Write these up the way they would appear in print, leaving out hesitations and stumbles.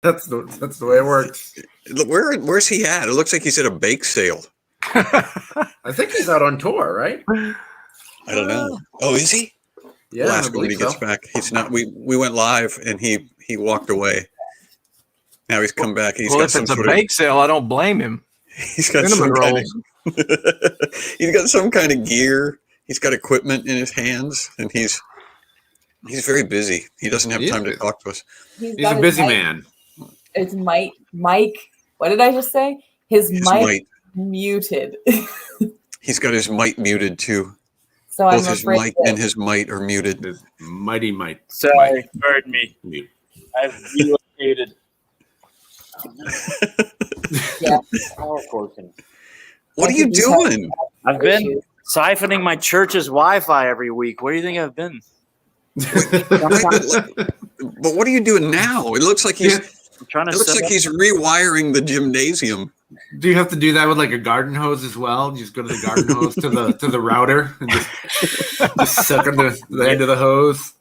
That's the way it works. Where's he at? It looks like he's at a bake sale. I think he's out on tour, right? I don't know. Oh, is he? Yeah, We'll I ask him when he believe gets back. He's not. We went live and he walked away. Now he's come back. He's Well, got if some it's a sort bake sale, I don't blame him. He's got some kind of, he's got some kind of gear. He's got equipment in his hands, and he's very busy. He doesn't have time to talk to us. He's a busy man. It's Mike. What did I just say? His mic muted. He's got his mic muted too. So both his mic and his might are muted. His mighty might. Sorry, pardon me. Mute. I've relocated. Yeah. What are you doing? I've been siphoning my church's Wi-Fi every week. Where do you think I've been? But what are you doing now? It looks like he's. It looks like he's rewiring the gymnasium. Do you have to do that with like a garden hose as well? You just go to the garden hose to the router and just suck on the end of the hose.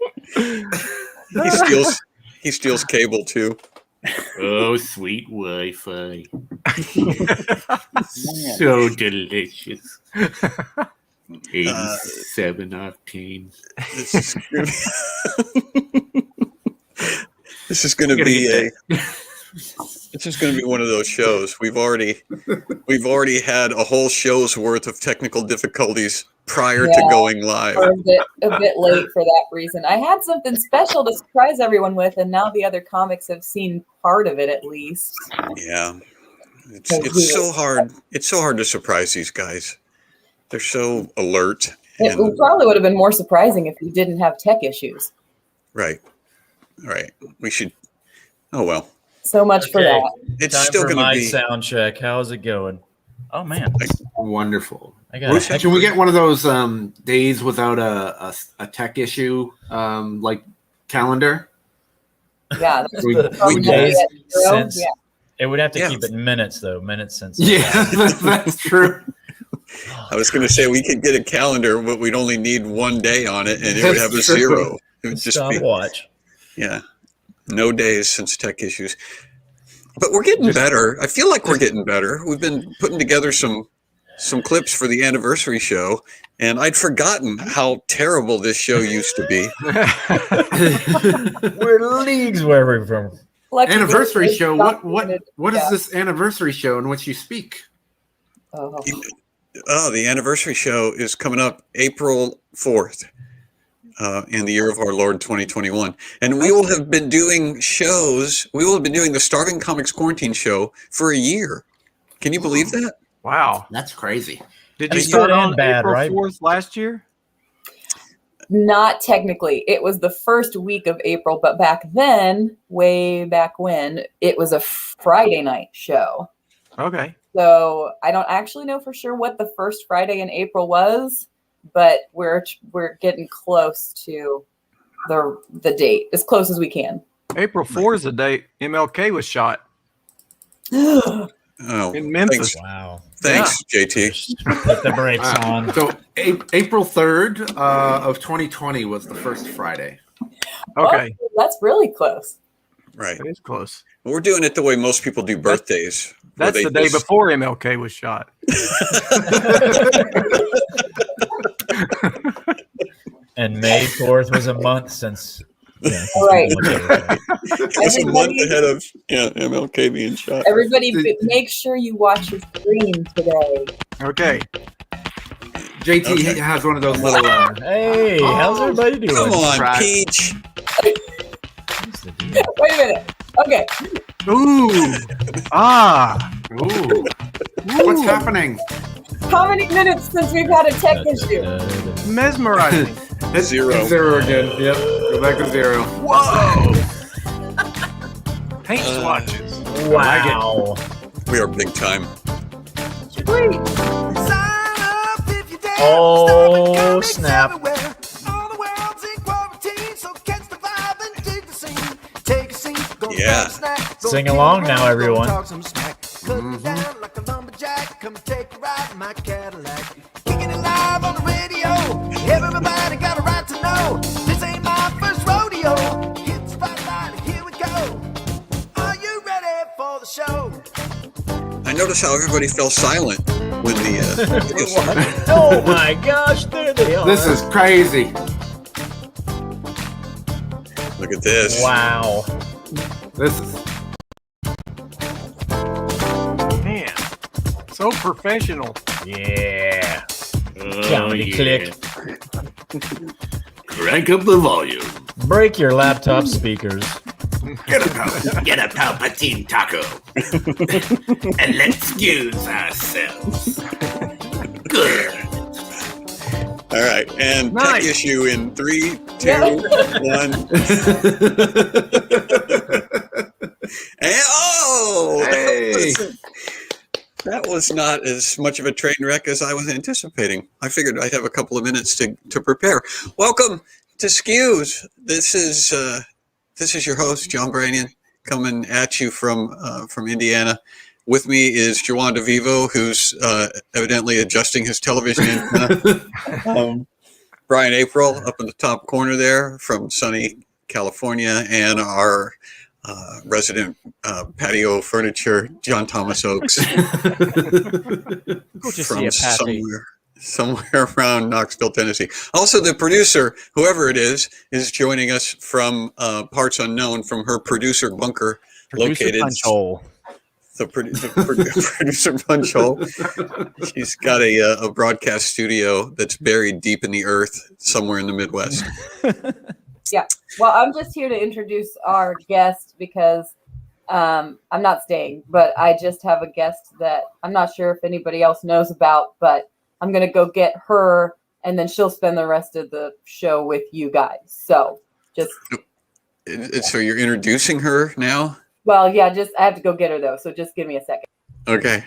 He steals cable too. Oh, sweet Wi-Fi. So delicious. 87 octane. This is going to be one of those shows. We've already had a whole show's worth of technical difficulties prior to going live. We're a bit late for that reason. I had something special to surprise everyone with, and now the other comics have seen part of it at least. Yeah, it's so hard. It's so hard to surprise these guys. They're so alert. It probably would have been more surprising if you didn't have tech issues. Right. We should. Oh well. So much for that. It's time still for going to my be sound check. How's it going? Oh man, wonderful. Can we get one of those days without a tech issue like calendar? Yeah, it would have to keep it in minutes though. Minutes since. Yeah, that's true. I was going to say we could get a calendar, but we'd only need one day on it, and it would have a zero. It would just be watch. Yeah, no days since tech issues. But we're getting better. I feel like we're getting better. We've been putting together some clips for the anniversary show, and I'd forgotten how terrible this show used to be. We're leagues where we're from. Anniversary show. What is this anniversary show in which you speak? Oh, the anniversary show is coming up April 4th. In the year of our Lord 2021. And we will have been doing shows. We will have been doing the Starving Comics Quarantine show for a year. Can you believe that? Wow. That's crazy. Did you start on April 4th last year? Not technically. It was the first week of April, but back then, way back when, it was a Friday night show. Okay. So I don't actually know for sure what the first Friday in April was, but we're getting close to the date, as close as we can. April 4th is the date MLK was shot. In Memphis. Wow. Thanks, JT. Put the brakes on. So April 3rd of 2020 was the first Friday. Okay. Oh, that's really close. Right. It is close. We're doing it the way most people do birthdays. That's the day before MLK was shot. And May 4th was a month since. Yeah, right. It's a month ahead of MLK being shot. Everybody, make sure you watch your stream today. Okay. JT has one of those little. Hey, how's everybody doing? Come on, Peach. Wait a minute. Okay. Ooh. Ooh. What's happening? How many minutes since we've had a tech issue? Mesmerizing. It's zero. Zero again. Yep. Go back to zero. Whoa. Paint swatches. Wow. We are big time. Sweet. Oh, snap. Yeah. Sing along now, everyone. Everybody got a right to know this ain't my first rodeo. It's right, here we go. Are you noticed how everybody fell silent when the video started. Oh my gosh, there they are. This is crazy. Look at this. Wow. This is Man, so professional. Yeah. Oh, Comedy click. Crank up the volume. Break your laptop speakers. Get a Palpatine taco. And let's excuse ourselves. Good. All right, and tech Nice. issue in 3, 2, Yeah. 1. And Hey. that was not as much of a train wreck as I was anticipating. I figured I'd have a couple of minutes to prepare. Welcome to SCQS. This is your host, John Branian, coming at you from Indiana. With me is Juwan DeVivo, who's evidently adjusting his television antenna. Brian April up in the top corner there from sunny California, and our resident patio furniture, John Thomas Oakes, Good to see you, Patty. somewhere around Knoxville, Tennessee. Also, the producer, whoever it is joining us from parts unknown from her producer bunker located. Punch hole. The producer punch hole. She's got a broadcast studio that's buried deep in the earth somewhere in the Midwest. Yeah. Well, I'm just here to introduce our guest because I'm not staying, but I just have a guest that I'm not sure if anybody else knows about, but I'm going to go get her and then she'll spend the rest of the show with you guys. So just. So you're introducing her now? Well, yeah, I have to go get her though. So just give me a second. Okay.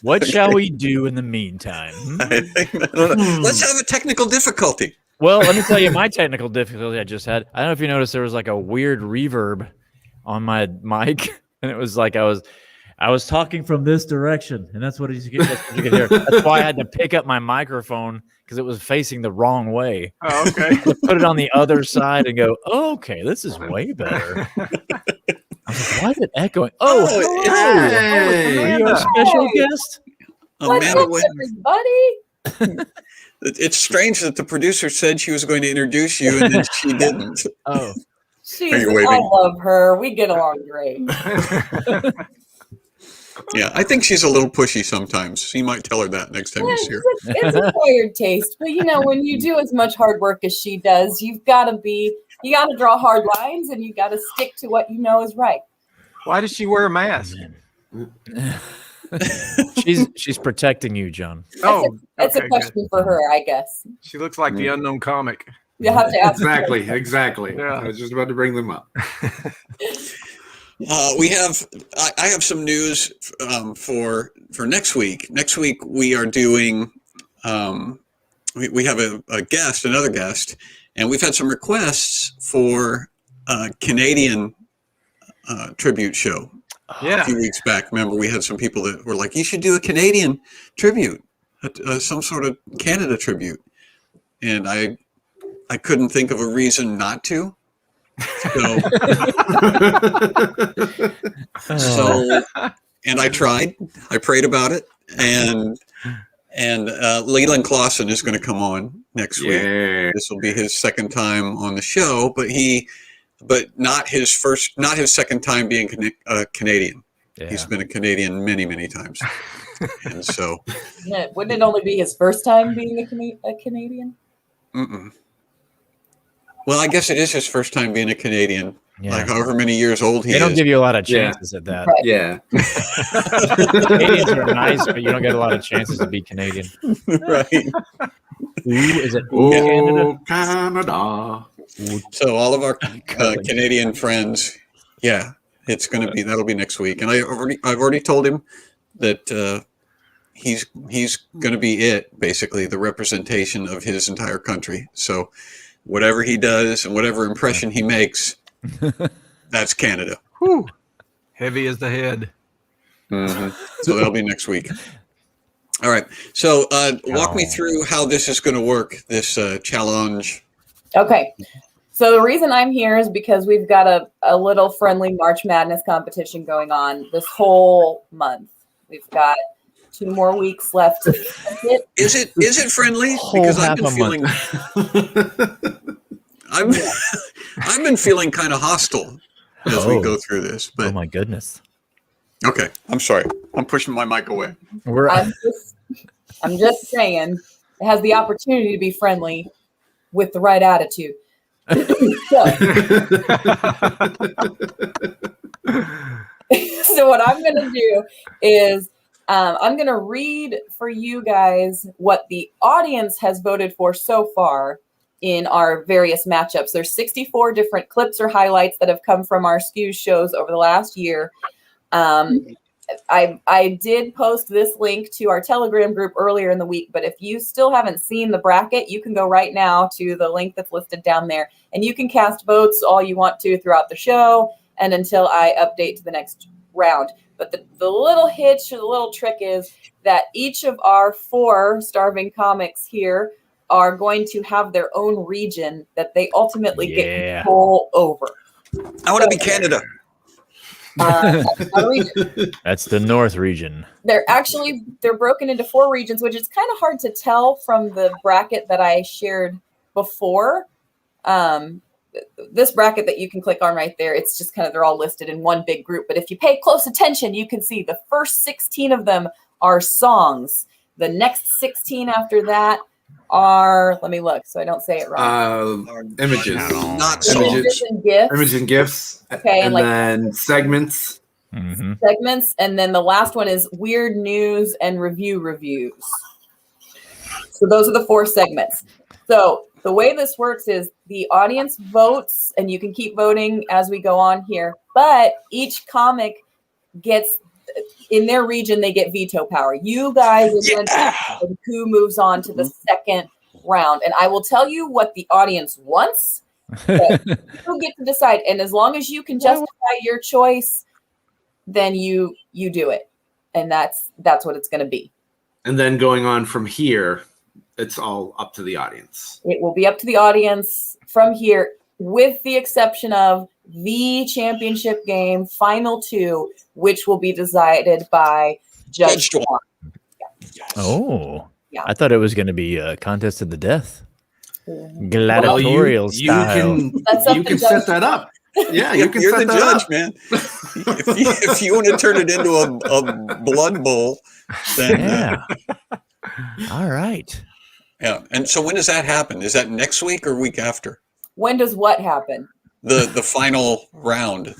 What shall we do in the meantime? I don't know. Let's have a technical difficulty. Well, let me tell you my technical difficulty I just had. I don't know if you noticed there was like a weird reverb on my mic, and it was like I was talking from this direction, and that's what you could hear. That's why I had to pick up my microphone because it was facing the wrong way. Oh, okay. Put it on the other side and go, oh, okay, this is way better. I was like, why is it echoing? Oh, Oh, hello. Hey. Are you a special guest? What's Amanda, up, everybody? it's strange that the producer said she was going to introduce you and then she didn't. Oh, She's, Are you I waving? love her. We get along great. Yeah, I think she's a little pushy sometimes. You might tell her that next time you see her. It's acquired taste, but you know, when you do as much hard work as she does, you got to draw hard lines and you got to stick to what you know is right. Why does she wear a mask? she's protecting you, John. Oh, That's okay, a question for her, I guess. good. She looks like the unknown comic. You have to ask her. Exactly. Yeah. I was just about to bring them up. I have some news for next week. Next week we are doing we have another guest, and we've had some requests for a Canadian tribute show. A Yeah. few weeks back. Remember, we had some people that were like, "You should do a Canadian tribute, some sort of Canada tribute," and I couldn't think of a reason not to. So, and I tried. I prayed about it, and Leland Clausen is going to come on next week. Yeah. This will be his second time on the show, but not his second time being Canadian. Yeah. He's been a Canadian many, many times, and so. Wouldn't it only be his first time being a Canadian? Mm-mm. Well, I guess it is his first time being a Canadian. Yeah. Like however many years old he They don't is. give you a lot of Yeah. chances at that. Right. Yeah. Canadians are nice, but you don't get a lot of chances to be Canadian. Right. Ooh, is it Canada? Oh, Canada. So all of our Canadian friends, yeah, that'll be next week. And I've already told him that he's going to be basically the representation of his entire country. So whatever he does and whatever impression he makes, that's Canada. Whew. Heavy as the head. Mm-hmm. So that'll be next week. All right. So walk me through how this is going to work, this challenge. Okay. So the reason I'm here is because we've got a little friendly March Madness competition going on this whole month. We've got 2 more weeks left. Is it friendly? Whole Because I've half been a feeling I've been feeling kind of hostile as we go through this. But Oh my goodness. okay, I'm sorry. I'm pushing my mic away. I'm just saying it has the opportunity to be friendly with the right attitude. So what I'm going to do is I'm going to read for you guys what the audience has voted for so far in our various matchups. There's 64 different clips or highlights that have come from our SCQS shows over the last year. I did post this link to our Telegram group earlier in the week, but if you still haven't seen the bracket, you can go right now to the link that's listed down there, and you can cast votes all you want to throughout the show and until I update to the next round. But the little hitch or the little trick is that each of our 4 starving comics here are going to have their own region that they ultimately get control over. I want to be Canada. That's the North region. They're broken into 4 regions, which is kind of hard to tell from the bracket that I shared before. This bracket that you can click on right there, it's just kind of, they're all listed in one big group. But if you pay close attention, you can see the first 16 of them are songs. The next 16 after that are, let me look so I don't say it wrong. Images. Not Images and GIFs. Images and GIFs. Okay, and then segments. Mm-hmm. Segments, and then the last one is weird news and reviews. So those are the 4 segments. So the way this works is the audience votes, and you can keep voting as we go on here, but each comic gets, in their region, they get veto power. You guys are going to decide who moves on to the second round. And I will tell you what the audience wants, but you get to decide. And as long as you can justify your choice, then you do it. And that's what it's going to be. And then going on from here, it's all up to the audience. It will be up to the audience from here, with the exception of the championship game, final 2, which will be decided by Judge Dwan. Oh, yeah. I thought it was going to be a contest to the death. Gladiatorial style. You can set that up. Yeah, you can You're set the that judge, up. man. If you want to turn it into a blood bowl, then Yeah. All right. yeah. And so when does that happen? Is that next week or week after? When does what happen? The final round.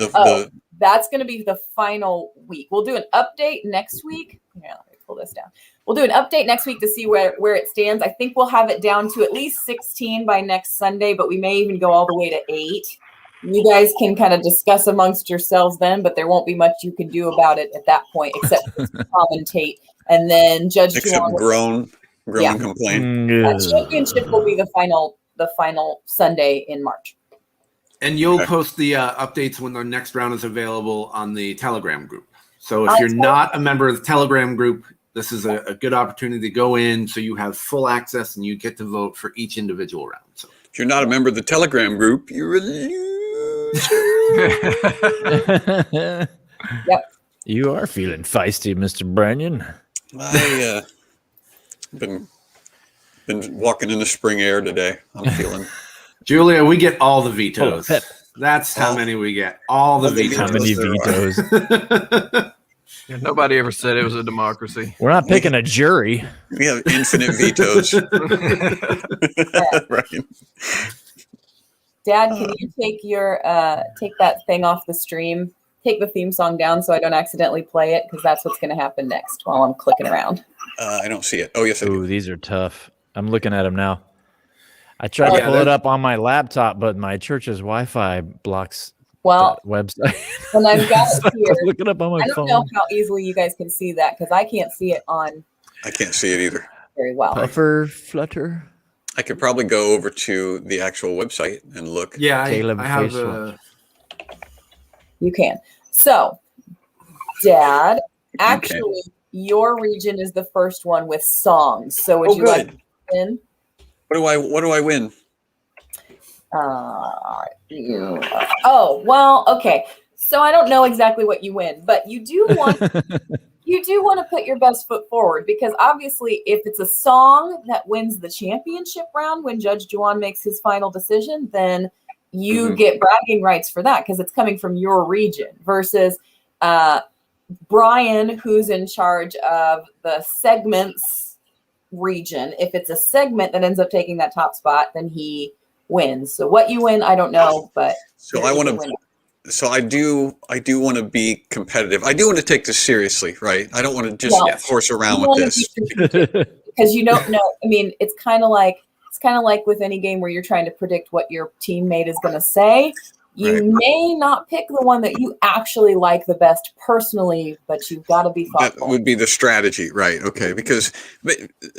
That's going to be the final week. We'll do an update next week. Yeah, let me pull this down. We'll do an update next week to see where it stands. I think we'll have it down to at least 16 by next Sunday, but we may even go all the way to 8. You guys can kind of discuss amongst yourselves then, but there won't be much you can do about it at that point except commentate. And then Judge except Juwan groan and complain. championship will be the final Sunday in March. And you'll post the updates when the next round is available on the Telegram group. So if you're not a member of the Telegram group, this is a good opportunity to go in so you have full access and you get to vote for each individual round. So If you're not a member of the Telegram group, you're a loser. Yep. You are feeling feisty, Mr. Branyan. I been walking in the spring air today. I'm feeling. Julia, we get all the vetoes. Pep. That's how many we get. All the vetoes. How many vetoes? Yeah, nobody ever said it was a democracy. We're not picking a jury. We have infinite vetoes. Right. Dad, can you take take that thing off the stream? Take the theme song down so I don't accidentally play it, because that's what's going to happen next while I'm clicking around. I don't see it. Oh, yes, I do. Ooh, these are tough. I'm looking at them now. I tried to pull it up on my laptop, but my church's Wi-Fi blocks the website. When I've got it here, look it up on my phone. I don't know how easily you guys can see that, because I can't see it on I can't see it either. very well. Puffer, flutter. I could probably go over to the actual website and look. Yeah, Caleb I have Facial. You can. So, Dad, actually, your region is the first one with songs. So would you like to win? What do I win? Oh, well, okay. So I don't know exactly what you win, but you do want you do want to put your best foot forward, because obviously if it's a song that wins the championship round when Judge Juwan makes his final decision, then you get bragging rights for that because it's coming from your region versus Brian, who's in charge of the segments region. If it's a segment that ends up taking that top spot, then he wins. So what you win, I don't know, but So I want to. So I do want to be competitive. I do want to take this seriously, right? I don't want to just horse around with this. Because you don't know. I mean, it's kind of like with any game where you're trying to predict what your teammate is going to say. You may not pick the one that you actually like the best personally, but you've got to be thoughtful. That would be the strategy, right? Okay, because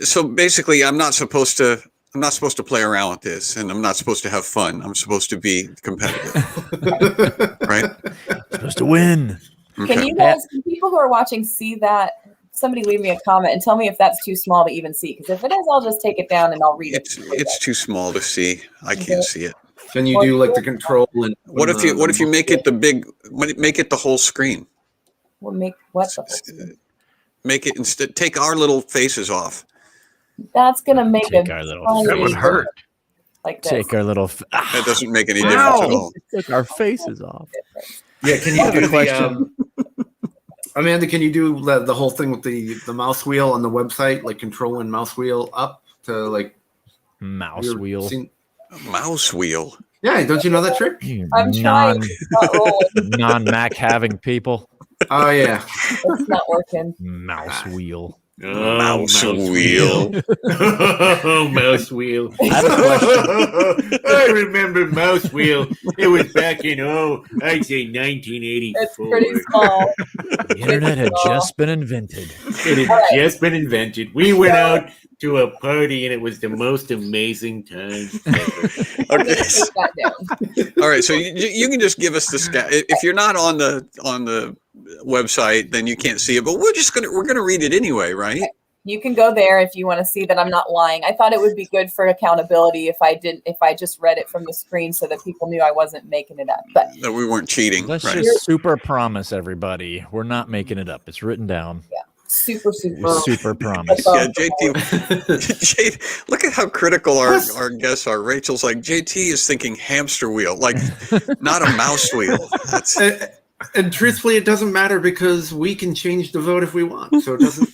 so basically, I'm not supposed to play around with this, and I'm not supposed to have fun. I'm supposed to be competitive, right? Supposed to win. Okay. Can you guys, can people who are watching see that? Somebody leave me a comment and tell me if that's too small to even see. Because if it is, I'll just take it down and I'll read it. It's too small to see. I can't see it. Can you do like the control and What if you make it make it the whole screen? We'll make what the whole screen? Make it instead. Take our little faces off. That's gonna make Take our little That would hurt. like this. Take our little. That doesn't make any difference at all. Take our faces off. Yeah, can you do the Amanda, can you do the whole thing with the mouse wheel on the website, like controlling mouse wheel up to like Mouse wheel. Mouse wheel. Yeah, don't you know that trick? I'm trying. It's not rolling. Non-Mac having people. Oh yeah. It's not working. Mouse wheel. Mouse wheel. Oh, mouse wheel. I have a question. I remember mouse wheel. It was back in I'd say 1984. It's pretty small. The internet had just been invented. It had just been invented. We went out to a party and it was the most amazing time ever. Okay. Take that down. All right. So you can just give us the stat. If you're not on the website, then you can't see it. But we're gonna read it anyway, right? You can go there if you want to see that I'm not lying. I thought it would be good for accountability if I just read it from the screen so that people knew I wasn't making it up. But That we weren't cheating. Let's Right. just super promise everybody. We're not making it up. It's written down. super. We super promise. Yeah, JT. Look at how critical our guests are. Rachel's like, JT is thinking hamster wheel, like not a mouse wheel. That's And truthfully, it doesn't matter because we can change the vote if we want. So it doesn't.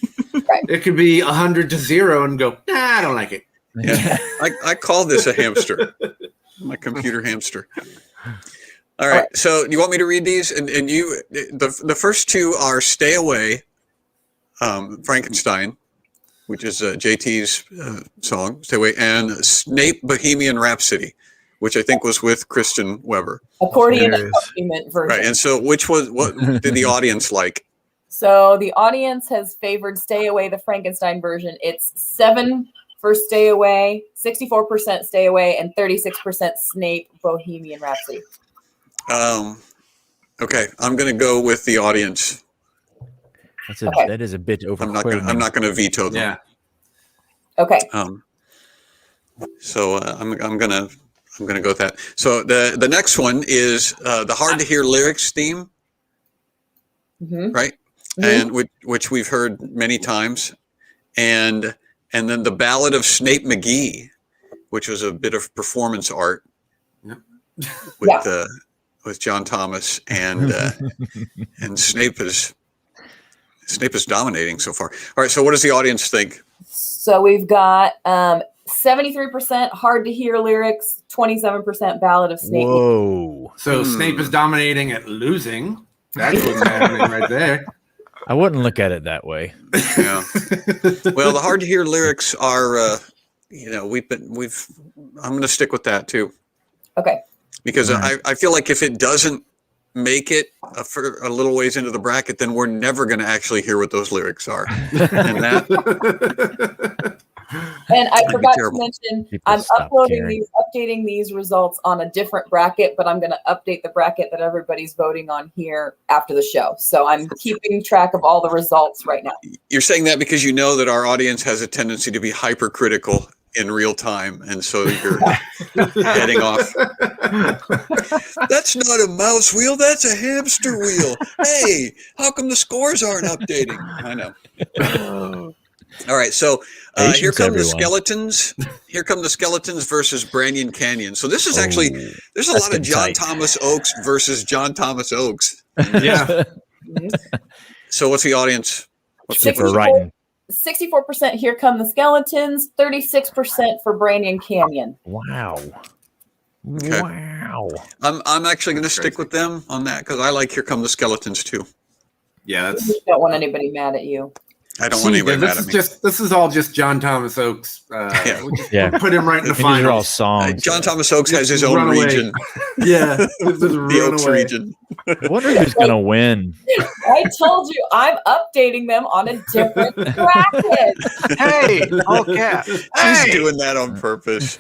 It could be 100-0 and go. Nah, I don't like it. yeah. I call this a hamster. My computer hamster. All right. So you want me to read these? And you, the first two are "Stay Away," Frankenstein, which is JT's song, "Stay Away," and "Snape Bohemian Rhapsody," which I think was with Kristen Weber. Accordion There it is. accompaniment version. Right. And so what did the audience like? So the audience has favored "Stay Away," the Frankenstein version. It's 7 for "Stay Away," 64% "Stay Away," and 36% Snape Bohemian Rhapsody. Okay, I'm going to go with the audience. That is a bit overwhelming. I'm not going to veto them. Yeah. Okay. So I'm going to go with that. So the next one is the hard to hear lyrics theme, right? And which we've heard many times, and then the Ballad of Snape McGee, which was a bit of performance art with John Thomas, and Snape is dominating so far. All right, so what does the audience think? So we've got 73% hard to hear lyrics, 27% Ballad of Snape. Whoa. So Snape is dominating at losing. That's what's happening right there. I wouldn't look at it that way. Yeah. Well, the hard to hear lyrics are, I'm going to stick with that too. Okay. Because I feel like if it doesn't make it for a little ways into the bracket, then we're never going to actually hear what those lyrics are. And that. And I That'd be forgot to terrible. mention, People I'm stop caring. updating these results on a different bracket, but I'm going to update the bracket that everybody's voting on here after the show. So I'm keeping track of all the results right now. You're saying that because you know that our audience has a tendency to be hypercritical in real time, and so you're heading off. That's not a mouse wheel, that's a hamster wheel. Hey, how come the scores aren't updating? I know. All right, so here come the skeletons. Here come the skeletons versus Branyan Canyon. So this is actually, there's a lot of John Thomas Oakes versus John Thomas Oakes. Yeah. So what's the audience? What's the 64% Here Come the Skeletons, 36% for Branyan Canyon. Wow. Okay. Wow. I'm actually going to stick with them on that because I like Here Come the Skeletons too. Yeah, that's. You don't want anybody mad at you. I don't want anybody mad at me. This is all just John Thomas Oakes. Yeah. Put him right in the These are all finals. songs. John Thomas Oakes has his own Runaway. region. Yeah, The Oaks region. I wonder who's going to win. I told you I'm updating them on a different bracket. Hey, okay. She's doing that on purpose.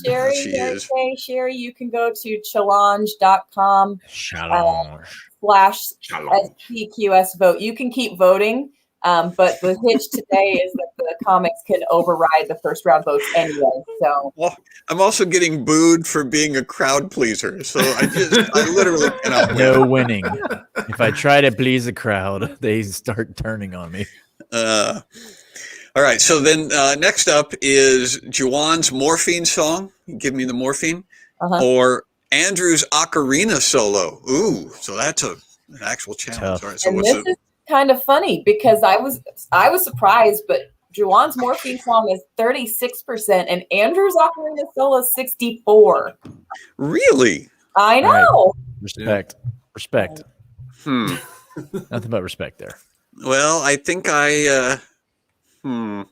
Sherry, She is. okay, Sherry, you can go to challenge.com Challenge. /SCQS vote. You can keep voting. But the hitch today is that the comics can override the first round votes anyway. So Well, I'm also getting booed for being a crowd pleaser. So I literally cannot win. No winning. If I try to please the crowd, they start turning on me. All right. So then next up is Juwan's morphine song. Give me the morphine. Or Andrew's ocarina solo. Ooh, so that's an actual challenge. Tough. All right. So and what's this is kind of funny because I was surprised, but Juwan's morphine song is 36% and Andrew's ocarina solo is 64%. Really? I know. Respect. Respect. Nothing but respect there. Well, I think I. I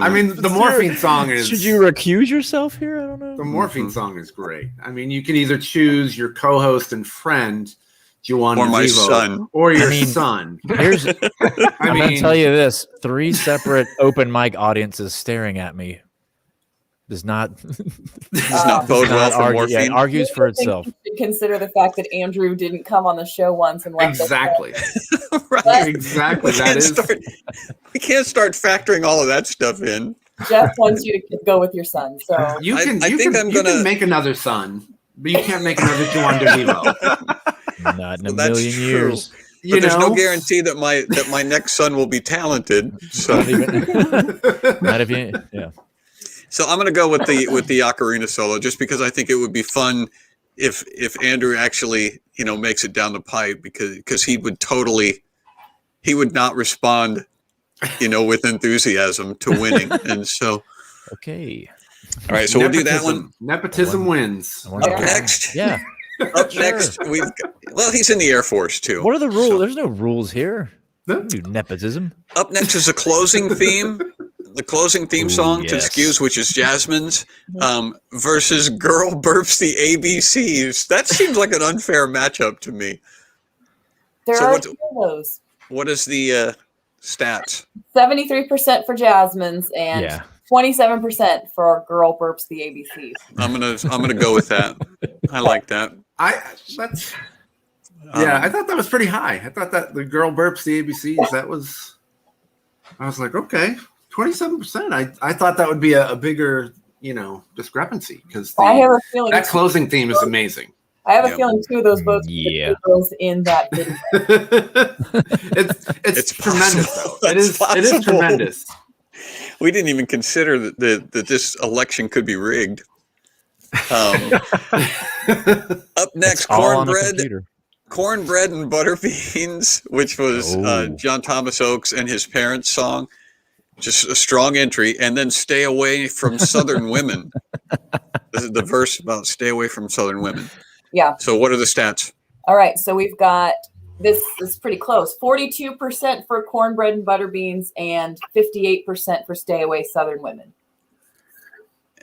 mean, the morphine song is. Should you recuse yourself here? I don't know. The morphine song is great. I mean, you can either choose your co-host and friend, Juwan Or my Nazivo, son. or your I mean, son. Here's, I I'm going to mean, tell you this: 3 separate open mic audiences staring at me does not Does not bode well for morphine. it argues for I think itself. you should consider the fact that Andrew didn't come on the show once and left us exactly. Right. Exactly. That is. We can't start factoring all of that stuff in. Jeff wants you to go with your son. So You I can. think I'm you gonna- can make another son, but you can't make another Juwan Nazivo. Not in a That's million true. years. But there's no guarantee that my next son will be talented. So Not if you, yeah. So I'm going to go with the ocarina solo just because I think it would be fun if Andrew actually, makes it down the pipe because he would not respond, with enthusiasm to winning. And so, Okay. all right, so we'll do that one. Nepotism wins. I wonder- Up next, Yeah. next he's in the Air Force too. What are the rules? There's no rules here. No. Do nepotism. Up next is a closing theme. The closing theme Ooh, song to yes. Excuse, which is Jasmine's, versus Girl Burps the ABCs. That seems like an unfair matchup to me. there So are what- 2 of those. What is the stats? 73% for Jasmine's and Yeah. 27% for Girl Burps the ABCs. I'm gonna go with that. I like that. I thought that was pretty high. I thought that the girl burps the ABCs. I was like, okay, 27%. I thought that would be a bigger, discrepancy because I have a feeling that closing theme is amazing. I have a Yep. feeling 2 of those votes Yeah. goes in that video. it's tremendous possible. though. It is Possible. tremendous. We didn't even consider that this election could be rigged. Up next, All on a cornbread. computer. Cornbread and Butter Beans, which was Oh. John Thomas Oakes and his parents' song. Just a strong entry. And then Stay Away from Southern Women. This is the verse about stay away from Southern women. Yeah. So what are the stats? All right. So we've got this is pretty close. 42% for cornbread and butter beans and 58% for Stay Away Southern Women.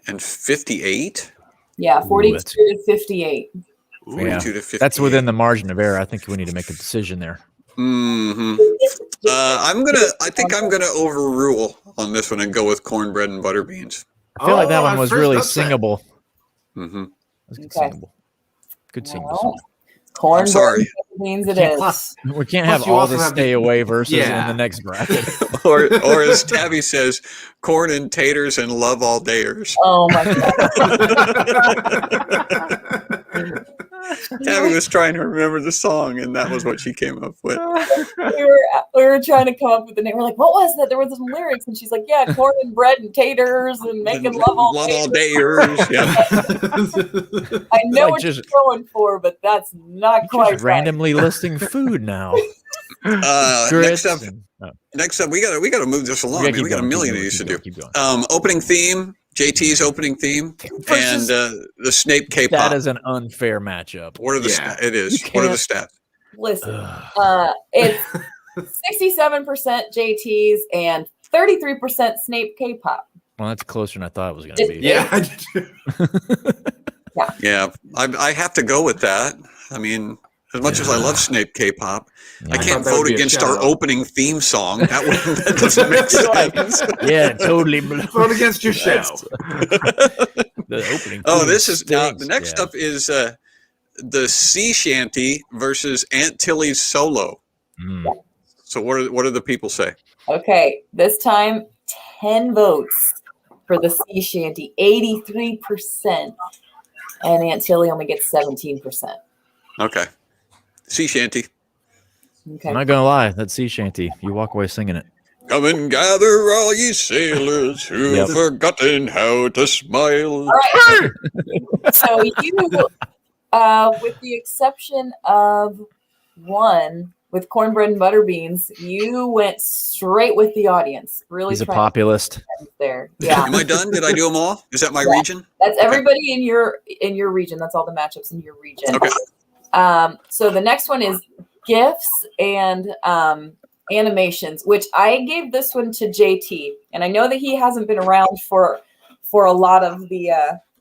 And 58? Yeah, 42 that's- to 58. 42 to 58. That's within the margin of error. I think we need to make a decision there. Mm-hmm. I think I'm gonna overrule on this one and go with cornbread and butter beans. I feel like that Oh, one our was first really upset. singable. Mm-hmm. That's good Okay. singable. Good single Well, song. Corn I'm sorry. beans it is. Plus, We can't Plus have you all also the have the- stay away verses Yeah. in the next bracket. or as Tabby says, corn and taters and love all dayers. Oh my god. Tabby was trying to remember the song, and that was what she came up with. we were trying to come up with the name. We're like, what was that? There was some lyrics, and she's like, yeah, corn and bread and taters and making love all day. dayers. Yeah. I know Like what just- you're going for, but that's not quite Just right. randomly listing food now. Next up, Oh, we gotta move this along. gotta Man. keep We got a going, million keep of these to do. going, keep going. Opening theme, JT's opening theme, and the Snape K-pop. That is an unfair matchup. What are the Yeah. it is? You What are the can't- stats? Listen, it's 67% JTs and 33% Snape K-pop. Well, that's closer than I thought it was going to be. yeah. Yeah, I have to go with that. I mean, as much as I love Snape K-pop, I Yeah. can't thought that would vote be a against our shout-out. opening theme song. That doesn't make sense. Yeah, totally. Vote against your show. The opening. Oh, theme this is now. stinks. The next Yeah. up is the sea shanty versus Aunt Tilly's solo. Mm. So what do the people say? Okay, this time 10 votes for the sea shanty, 83%, and Aunt Tilly only gets 17%. Okay, sea shanty. Okay. I'm not gonna lie, that sea shanty. You walk away singing it. Come and gather all ye sailors who've Yep. forgotten how to smile. All right. So you, with the exception of one with cornbread and butter beans, you went straight with the audience. Really He's a trying populist. to there. Yeah, Am I done? Did I do them all? Is that my Yeah. region? that's everybody in your region. That's all the matchups in your region. Okay. So the next one is gifts and animations, which I gave this one to JT, and I know that he hasn't been around for a lot of the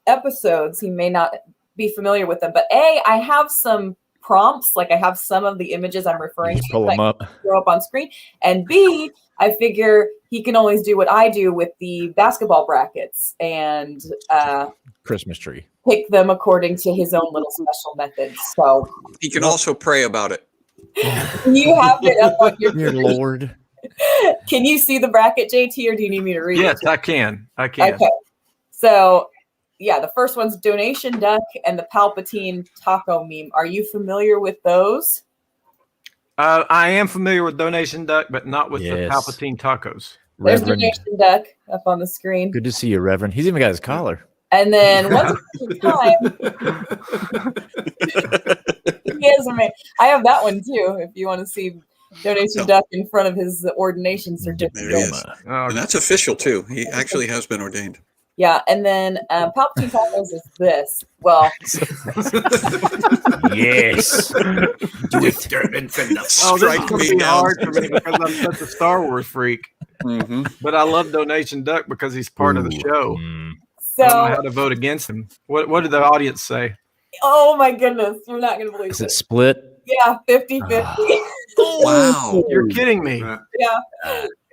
episodes. He may not be familiar with them, but I have some prompts, like I have some of the images I'm referring You to pull that them up. throw up on screen, and B, I figure he can always do what I do with the basketball brackets and Christmas tree. pick them according to his own little special methods. So He can also pray about it. you have it up on your Dear Lord. Can you see the bracket, JT, or do you need me to read Yes, it? I can. I can. Okay. So, yeah, the first one's Donation Duck and the Palpatine taco meme. Are you familiar with those? I am familiar with Donation Duck, but not with the Yes. Palpatine tacos. There's Reverend. Donation Duck up on the screen. Good to see you, Reverend. He's even got his collar. And then once upon a time, he is amazing. I have that one too, if you want to see Donation Duck in front of his ordination certificate. There he is. Oh, And that's official too. He actually has been ordained. Yeah, and then Palpatine tacos is this. Well, Yes. Disturbance in the Oh, this Strike is going me to be down. hard for me because I'm such a Star Wars freak. Mm-hmm. But I love Donation Duck because he's part of the show. Mm. I don't know so, how to vote against him. What did the audience say? oh my goodness, you're not going to believe Is it. it split? Yeah, 50-50. Wow. You're kidding me. Yeah.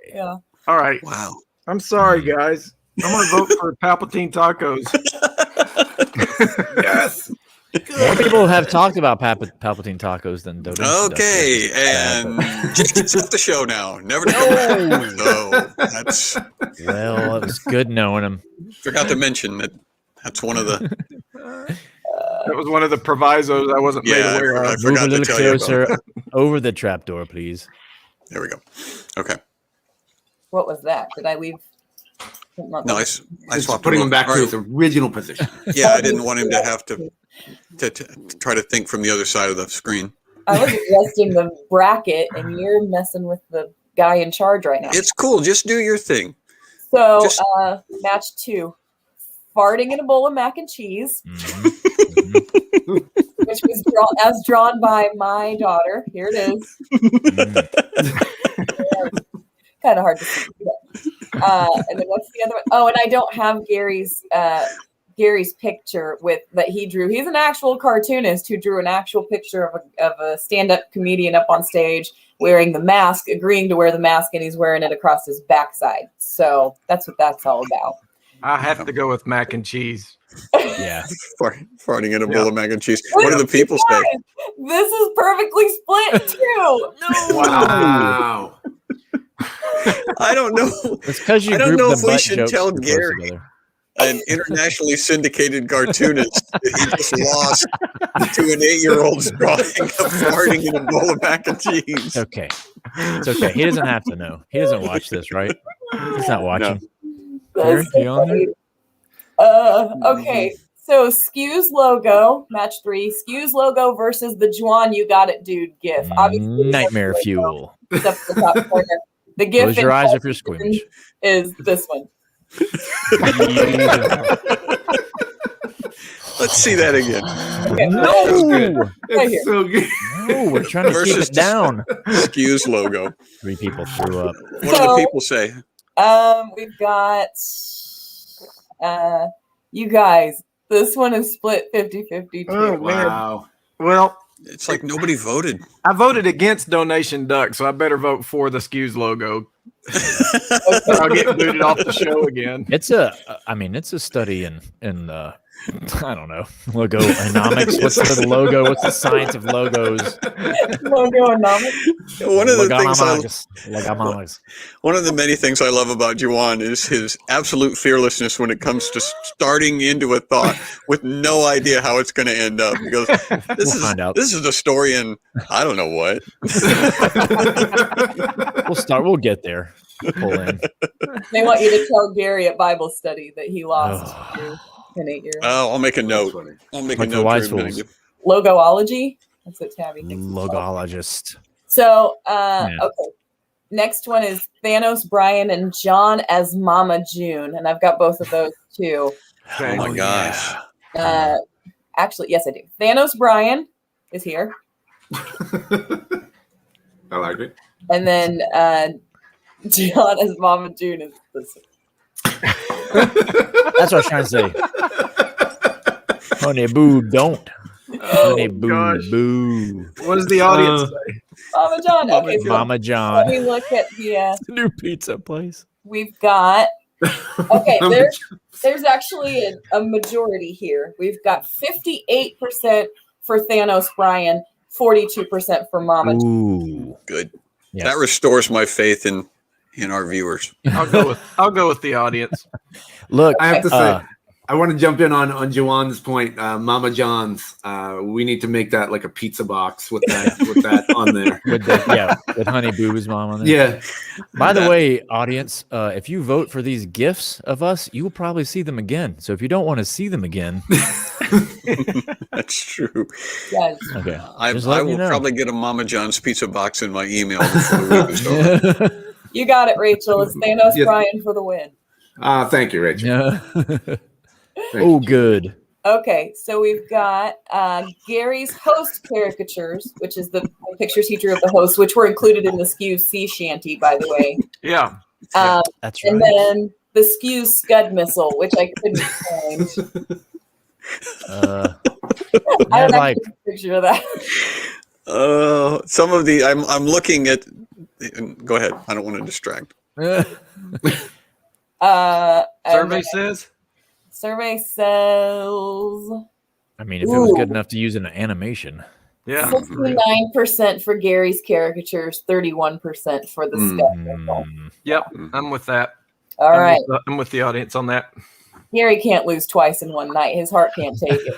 Yeah. All right. Wow. I'm sorry, guys. I'm going to vote for Palpatine tacos. Yes. More people have talked about Palpatine tacos than Donation Duck. Okay, and Jake gets off the show now. Never know. So that's Well, it was good knowing him. forgot to mention that that's one of the That was one of the provisos I wasn't made yeah. aware I of. Move forgot a to little tell you about. closer over the trapdoor, please. There we go. Okay. What was that? Did I leave? No, I swapped Putting him back All to right. his original position. Yeah, I didn't want him to have to try to think from the other side of the screen. I was adjusting the bracket, and you're messing with the guy in charge right now. It's cool. Just do your thing. So, just- match 2, farting in a bowl of mac and cheese, Mhm. which was drawn by my daughter. Here it is. Kind of hard to see. And then what's the other one? Oh, and I don't have Gary's picture that he drew. He's an actual cartoonist who drew an actual picture of a stand-up comedian up on stage wearing the mask, agreeing to wear the mask, and he's wearing it across his backside. So that's what that's all about. I have to go with mac and cheese. Yeah. Farting in a bowl Yeah. of mac and cheese. What do the people say? This is perfectly split too. No. Wow. I don't know. It's because you I don't group know the if we butt should jokes tell too close Gary, together. an internationally syndicated cartoonist, that he just lost to an 8-year-old's drawing of farting in a bowl of mac and cheese. It's okay. It's okay. He doesn't have to know. He doesn't watch this, right? He's not watching. Gary, That's so you on there? funny. Okay. So SCQS logo, match 3. SCQS logo versus the Juan You Got It Dude GIF. Obviously, Nightmare fuel. it's up to the top corner. The GIF Close your in eyes if you're question squeamish. is this one. Let's see that again. No, Right here. It's so good. no, we're trying to keep Versus it down. SCQS logo. 3 people threw up. What do the So- people say? We've got you guys. This one is split 50-50 too. Oh, man. Wow. Well, It's like nobody voted. I voted against Donation Duck, so I better vote for the SCQS logo. I'll get booted off the show again. It's a study in I don't know, logonomics. What's the logo? What's the science of logos? Logonomics. One of the things Logonomics. One of the many things I love about Juwan is his absolute fearlessness when it comes to starting into a thought with no idea how it's going to end up. He goes, "This find out. This is the story, and I don't know what." We'll get there. Pull in. They want you to tell Gary at Bible study that he lost to an 8-year-old. Oh, I'll make a That's note. funny. I'll make Like a the note. wise to remind fools. you. Logoology. That's what Tabby thinks. it's called. Logologist. So, Yeah. okay. Next one is Thanos Brian and John as Mama June, and I've got both of those too. Oh my gosh. Actually, yes, I do. Thanos Brian is here, I like it. and then John as Mama June is this. That's what I was trying to say. Honey boo, don't. Honey boo, gosh. boo. What does the audience say? Mama John. Okay, so Mama let John. me look at the. New pizza place. We've got. Okay, there's actually a majority here. We've got 58% for Thanos Brian, 42% for Mama June. Ooh. Good. Yes. That restores my faith in our viewers. I'll go with the audience. Look, I have to say, I want to jump in on Juwan's point. Mama John's. We need to make that like a pizza box with that on there. with Honey Boo's mom on there. Yeah. By the way, audience, if you vote for these gifts of us, you will probably see them again. So if you don't want to see them again, That's true. Yes. okay. I Just letting will you know. probably get a Mama John's pizza box in my email before the week is over. You got it, Rachel. It's Thanos Yes. Brian for the win. Thank you, Rachel. Yeah. Thank Oh, good. Okay, so we've got Gary's host caricatures, which is the pictures he drew of the host, which were included in the SCQS sea shanty, by the way. Yeah. That's And right. then the SCQS Scud missile, which I couldn't find. Uh, I don't like, have a picture of that. Some of the I'm looking at. Go ahead. I don't want to distract. And Survey says. Survey says I mean, if it was good enough to use in an animation. Yeah. 69% for Gary's caricatures, 31% for the Scud missile. Yep. I'm with that. All right. I'm with the audience on that. Gary can't lose twice in one night. His heart can't take it.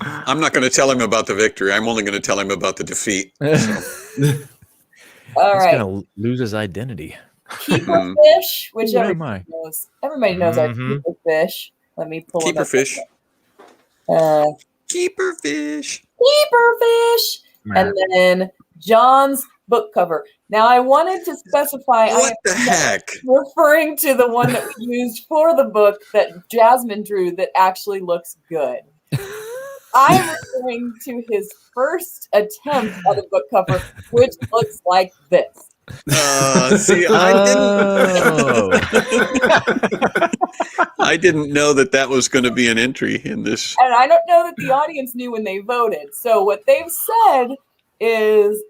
I'm not going to tell him about the victory. I'm only going to tell him about the defeat. All He's right. gonna lose his identity. Keeper fish, which Who am everybody I? knows. Everybody knows our Mhm. keeper fish. Let me pull it Keeper up. fish. Keeper fish. Keeper fish. And then John's book cover. Now I wanted to specify I What am the heck? referring to the one that we used for the book that Jasmine drew that actually looks good. I'm referring to his first attempt at a book cover, which looks like this. See, I didn't know that was going to be an entry in this. And I don't know that the audience knew when they voted. So what they've said is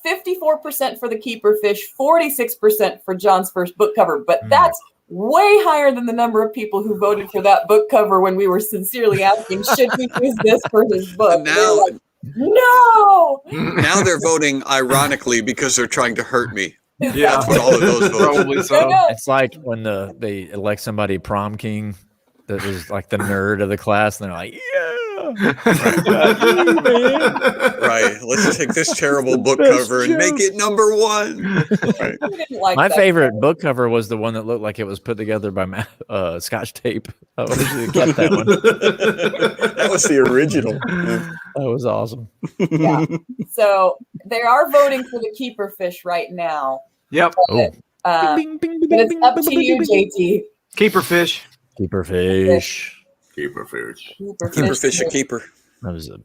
54% for the keeper fish, 46% for John's first book cover. But that's way higher than the number of people who voted for that book cover when we were sincerely asking, should we use this for his book? And now, like, no. now they're voting ironically because they're trying to hurt me. Yeah, That's what all of those votes. probably so. It's like when they elect somebody prom king that was like the nerd of the class, and they're like, Right. Let's take this terrible book cover and make it number one. Right. I didn't like My that. favorite book cover was the one that looked like it was put together by Scotch tape. I wish you kept that one. That was the original. That was awesome. Yeah. So they are voting for the keeper fish right now. Yep. Oh, But it's up to you, JT. Keeper fish. keeper fish. Keeper fish. Keeper fish a keeper. That was a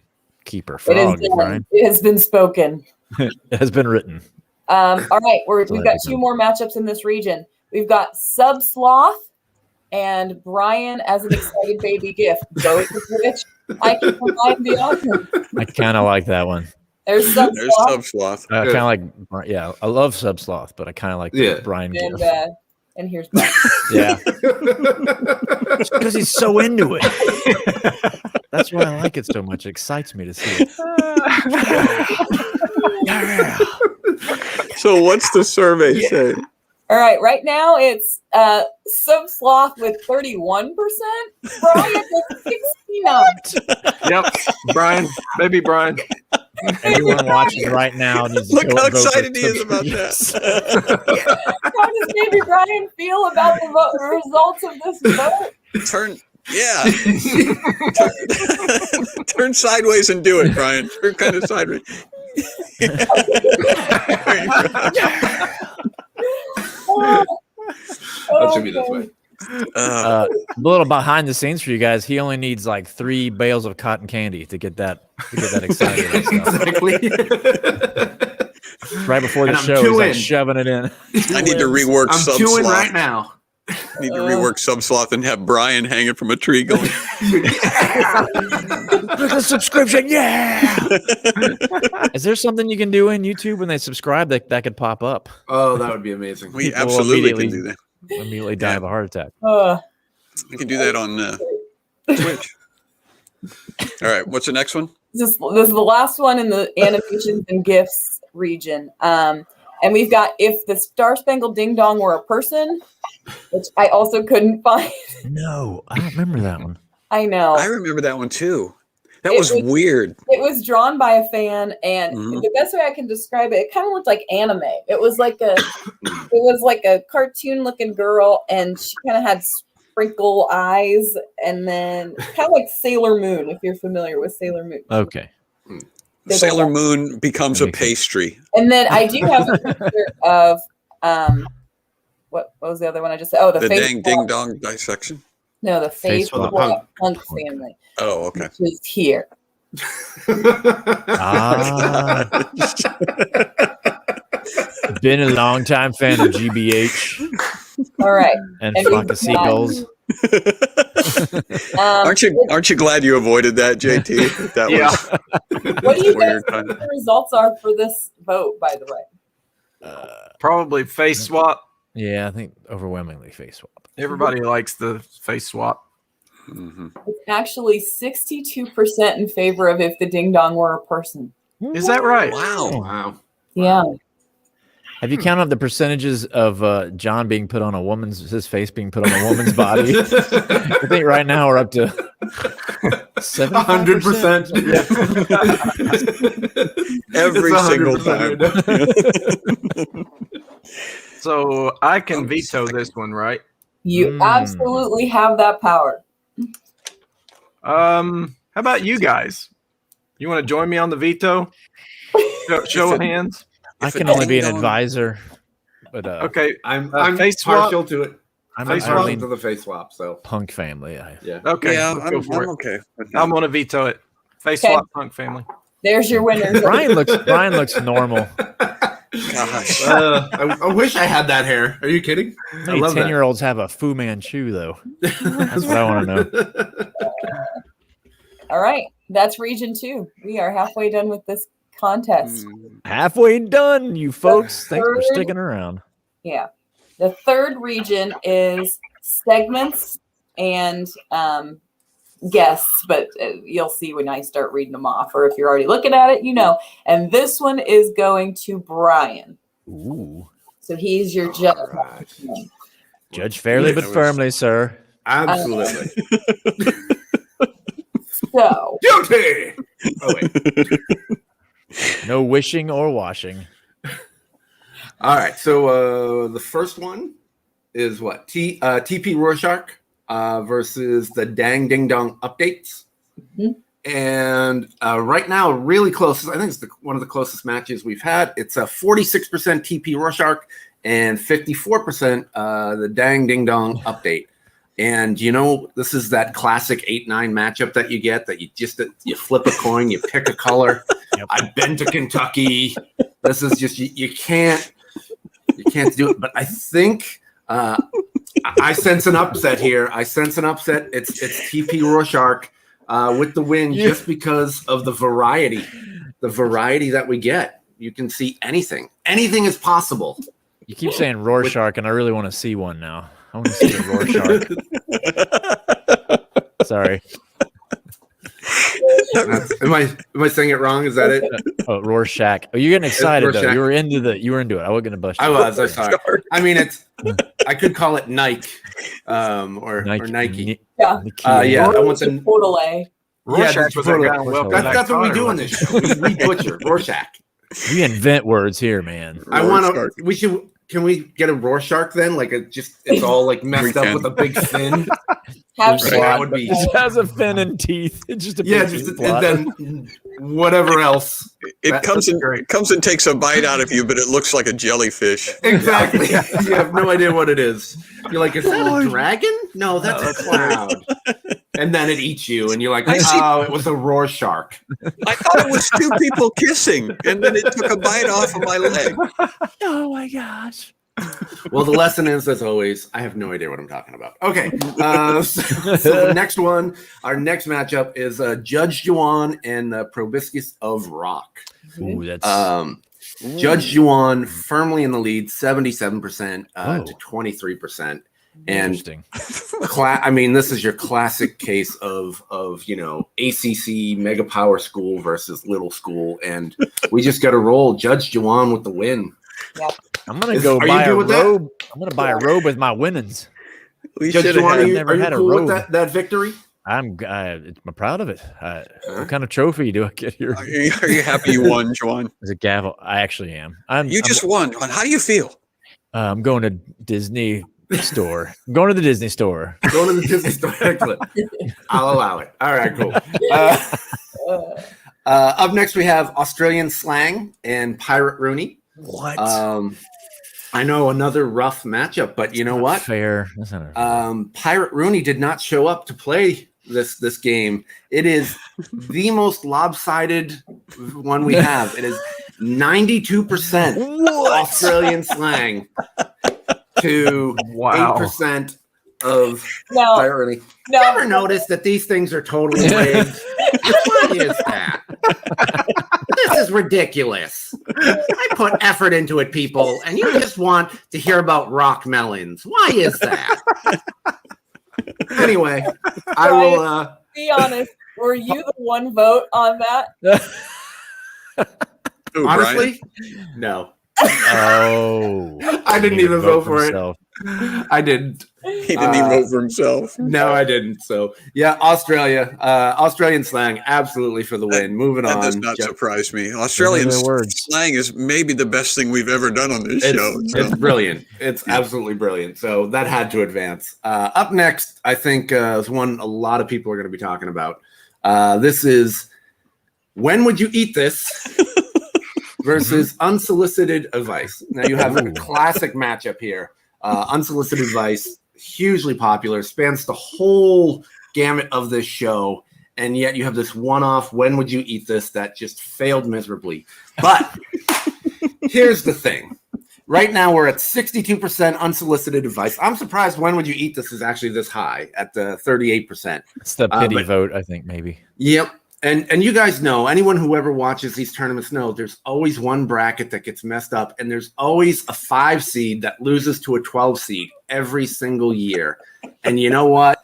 keeper It is frog, done. Brian. It has been spoken. It has been written. All right, we've got ahead. two more matchups in this region. We've got Sub Sloth and Brian as an excited baby gift. Both of which I can provide the offer. I kind of like that one. There's Sub There's Sloth, Sub Sloth. I kind of like, yeah, I love Sub Sloth, but I kind of like the Yeah. Brian and gift. and here's Brian. Yeah, because he's so into it. That's why I like it so much. It excites me to see it. Yeah. So what's the survey say? All right, right now it's Sub Sloth with 31%, Brian with 69%. Yep. Brian, baby Brian. Everyone watching right now needs to Look go how and vote for excited he is Sub about Sloth. that. How does baby Brian feel about the results of this vote? Turn sideways and do it, Brian. Turn kind of sideways. That should be this way. A little behind the scenes for you guys. He only needs like 3 bales of cotton candy to get that excited. and stuff. Exactly. Right before the And I'm show, he's like chewing. shoving it in. I need to rework I'm Sub chewing Sloth. right now. I need to rework Sub Sloth and have Brian hanging from a tree going. Look at subscription, yeah. Is there something you can do in YouTube when they subscribe that could pop up? Oh, that would be amazing. We People absolutely can immediately- do that. Immediately die of a heart attack. We can do that on Twitch. All right, what's the next one? This is the last one in the animations and gifts region. And we've got If the Star Spangled Ding Dong Were a Person, which I also couldn't find. No, I don't remember that one. I know. I remember that one too. That It was was- weird. It was drawn by a fan, and Mhm. the best way I can describe it, it kind of looked like anime. It was like a cartoon-looking girl, and she kind of had sprinkle eyes, and then kind of like Sailor Moon, if you're familiar with Sailor Moon. Okay. Sailor Moon becomes a pastry. And then I do have a picture of what was the other one I just said? Oh, the The face dang ding dong dissection. No, the face swap. punk family, Oh, okay. which is here. Ah. Been a long time fan of GBH All right. and And Flock we've of Seagulls. Aren't you glad you avoided that, JT? That Yeah. was What do you guys weird. think the results are for this vote, by the way? Probably face swap. Yeah, I think overwhelmingly face swap. Everybody likes the face swap. Mhm. It's actually 62% in favor of If the Ding Dong Were a Person. Is that right? Wow. Wow. Yeah. Have you counted up the percentages of John being put on his face being put on a woman's body? I think right now we're up to 100%. Every It's single 100% time. So I can Oh, veto this one, right? You absolutely have that power. How about you guys? You want to join me on the veto? Show of hands. I If can a only be an ding-dong- advisor, but Okay. I'm face swap? partial to it. I'm Face I swap lean to the face swap. So punk family. yeah. Okay. Yeah, let's I'm, go for I'm it. okay. with that. I'm going to veto it. Face Okay. swap, punk family. There's your winner. Brian looks normal. Gosh. I wish I had that hair. Are you kidding? I Many love that. 10-year-olds have a Fu Manchu though. That's what I want to know. All right. That's region 2. We are halfway done with this contest. Halfway done, you folks. Thanks for third- sticking around. Yeah. The third region is segments and guests, but you'll see when I start reading them off, or if you're already looking at it, you know. And this one is going to Brian. Ooh. So he's your judge. Right. Judge fairly but firmly, sir. Absolutely. So Guilty. Oh wait. No wishing or washing. All right. So the first one is what? TP Rorschach versus the Dang Ding Dong updates. Mhm. And right now, really close. I think it's one of the closest matches we've had. It's a 46% TP Rorschach and 54% the Dang Ding Dong update. And you know, this is that classic 8-9 matchup that you get, that you flip a coin, you pick a color. Yep. I've been to Kentucky. This is just you can't do it. But I think I sense an upset here. I sense an upset. It's TP Rorschach with the win, just because of the variety that we get. You can see anything. Anything is possible. You keep saying Rorschach, and I really want to see one now. I want to see a Rorschach. Sorry. Am I saying it wrong? Is that it? Oh, Rorschach. Oh, you're getting excited though. Rorschach. You were into it. I wasn't gonna bust you. I was. I'm sorry. I mean, I could call it Nike, or Nike. yeah, Yeah. I want the total A. Rorschach was totally. that guy. Well, That's what we do on this show. We butcher Rorschach. We invent words here, man. I want to. We should. Can we get a Rorschach then? Like it's all like messed up with a big fin. Have So that would be. It has a fin and teeth. It's just a big And plot. then whatever else. It comes and takes a bite out of you, but it looks like a jellyfish. Exactly. You have no idea what it is. You're like, is that a dragon? No, that's a cloud. And then it eats you, and you're like, oh, it was a Rorschach. I thought it was two people kissing, and then it took a bite off of my leg. Oh my gosh. Well, the lesson is, as always, I have no idea what I'm talking about. Okay. So the next one, our next matchup is Judge Juan and Probiscus of Rock. Ooh, that's Judge Juan firmly in the lead, 77% to 23%. And interesting. I mean, this is your classic case of ACC mega power school versus little school, and we just got to roll Judge Juan with the win. Yep. I'm gonna go buy a robe. I'm gonna buy a robe with my winnings. We Judge should have Juan, had. are you cool with that victory? I'm proud of it. What kind of trophy do I get here? Are you happy you won, Juan? It's a gavel. I actually am. You just won, Juan. How do you feel? I'm going to Disney store. I'm going to the Disney store. Go to the Disney store. Excellent. I'll allow it. All right, cool. Up next, we have Australian Slang and Pirate Rooney. What? I know, another rough matchup, but you know what? Fair. That's not fair. Pirate Rooney did not show up to play this game. It is the most lopsided one we have. It is 92% Australian Slang to 8% of Pirate Rooney. Never noticed that these things are totally rigged. What is that? This is ridiculous. I put effort into it, people, and you just want to hear about rock melons. Why is that? Anyway, I will be honest. Were you the one vote on that? Ooh, honestly, no. Oh, I didn't even vote for himself. it. I didn't. He didn't even vote for himself. No, I didn't. So yeah, Australian Slang, absolutely for the win. Moving on. That does not surprise me. Australian slang is maybe the best thing we've ever done on this show. It's brilliant. It's absolutely brilliant. So that had to advance. Up next, I think is one a lot of people are going to be talking about. This is When Would You Eat This? Versus Unsolicited Advice. Now you have a classic matchup here. Unsolicited Advice, hugely popular, spans the whole gamut of this show, and yet you have this one-off When Would You Eat This that just failed miserably. But here's the thing. Right now we're at 62% unsolicited advice. I'm surprised When Would You Eat This is actually this high at the 38%. It's the pity vote, I think, maybe. Yep. And you guys know, anyone who ever watches these tournaments know there's always one bracket that gets messed up, and there's always a 5 seed that loses to a 12 seed every single year. And you know what?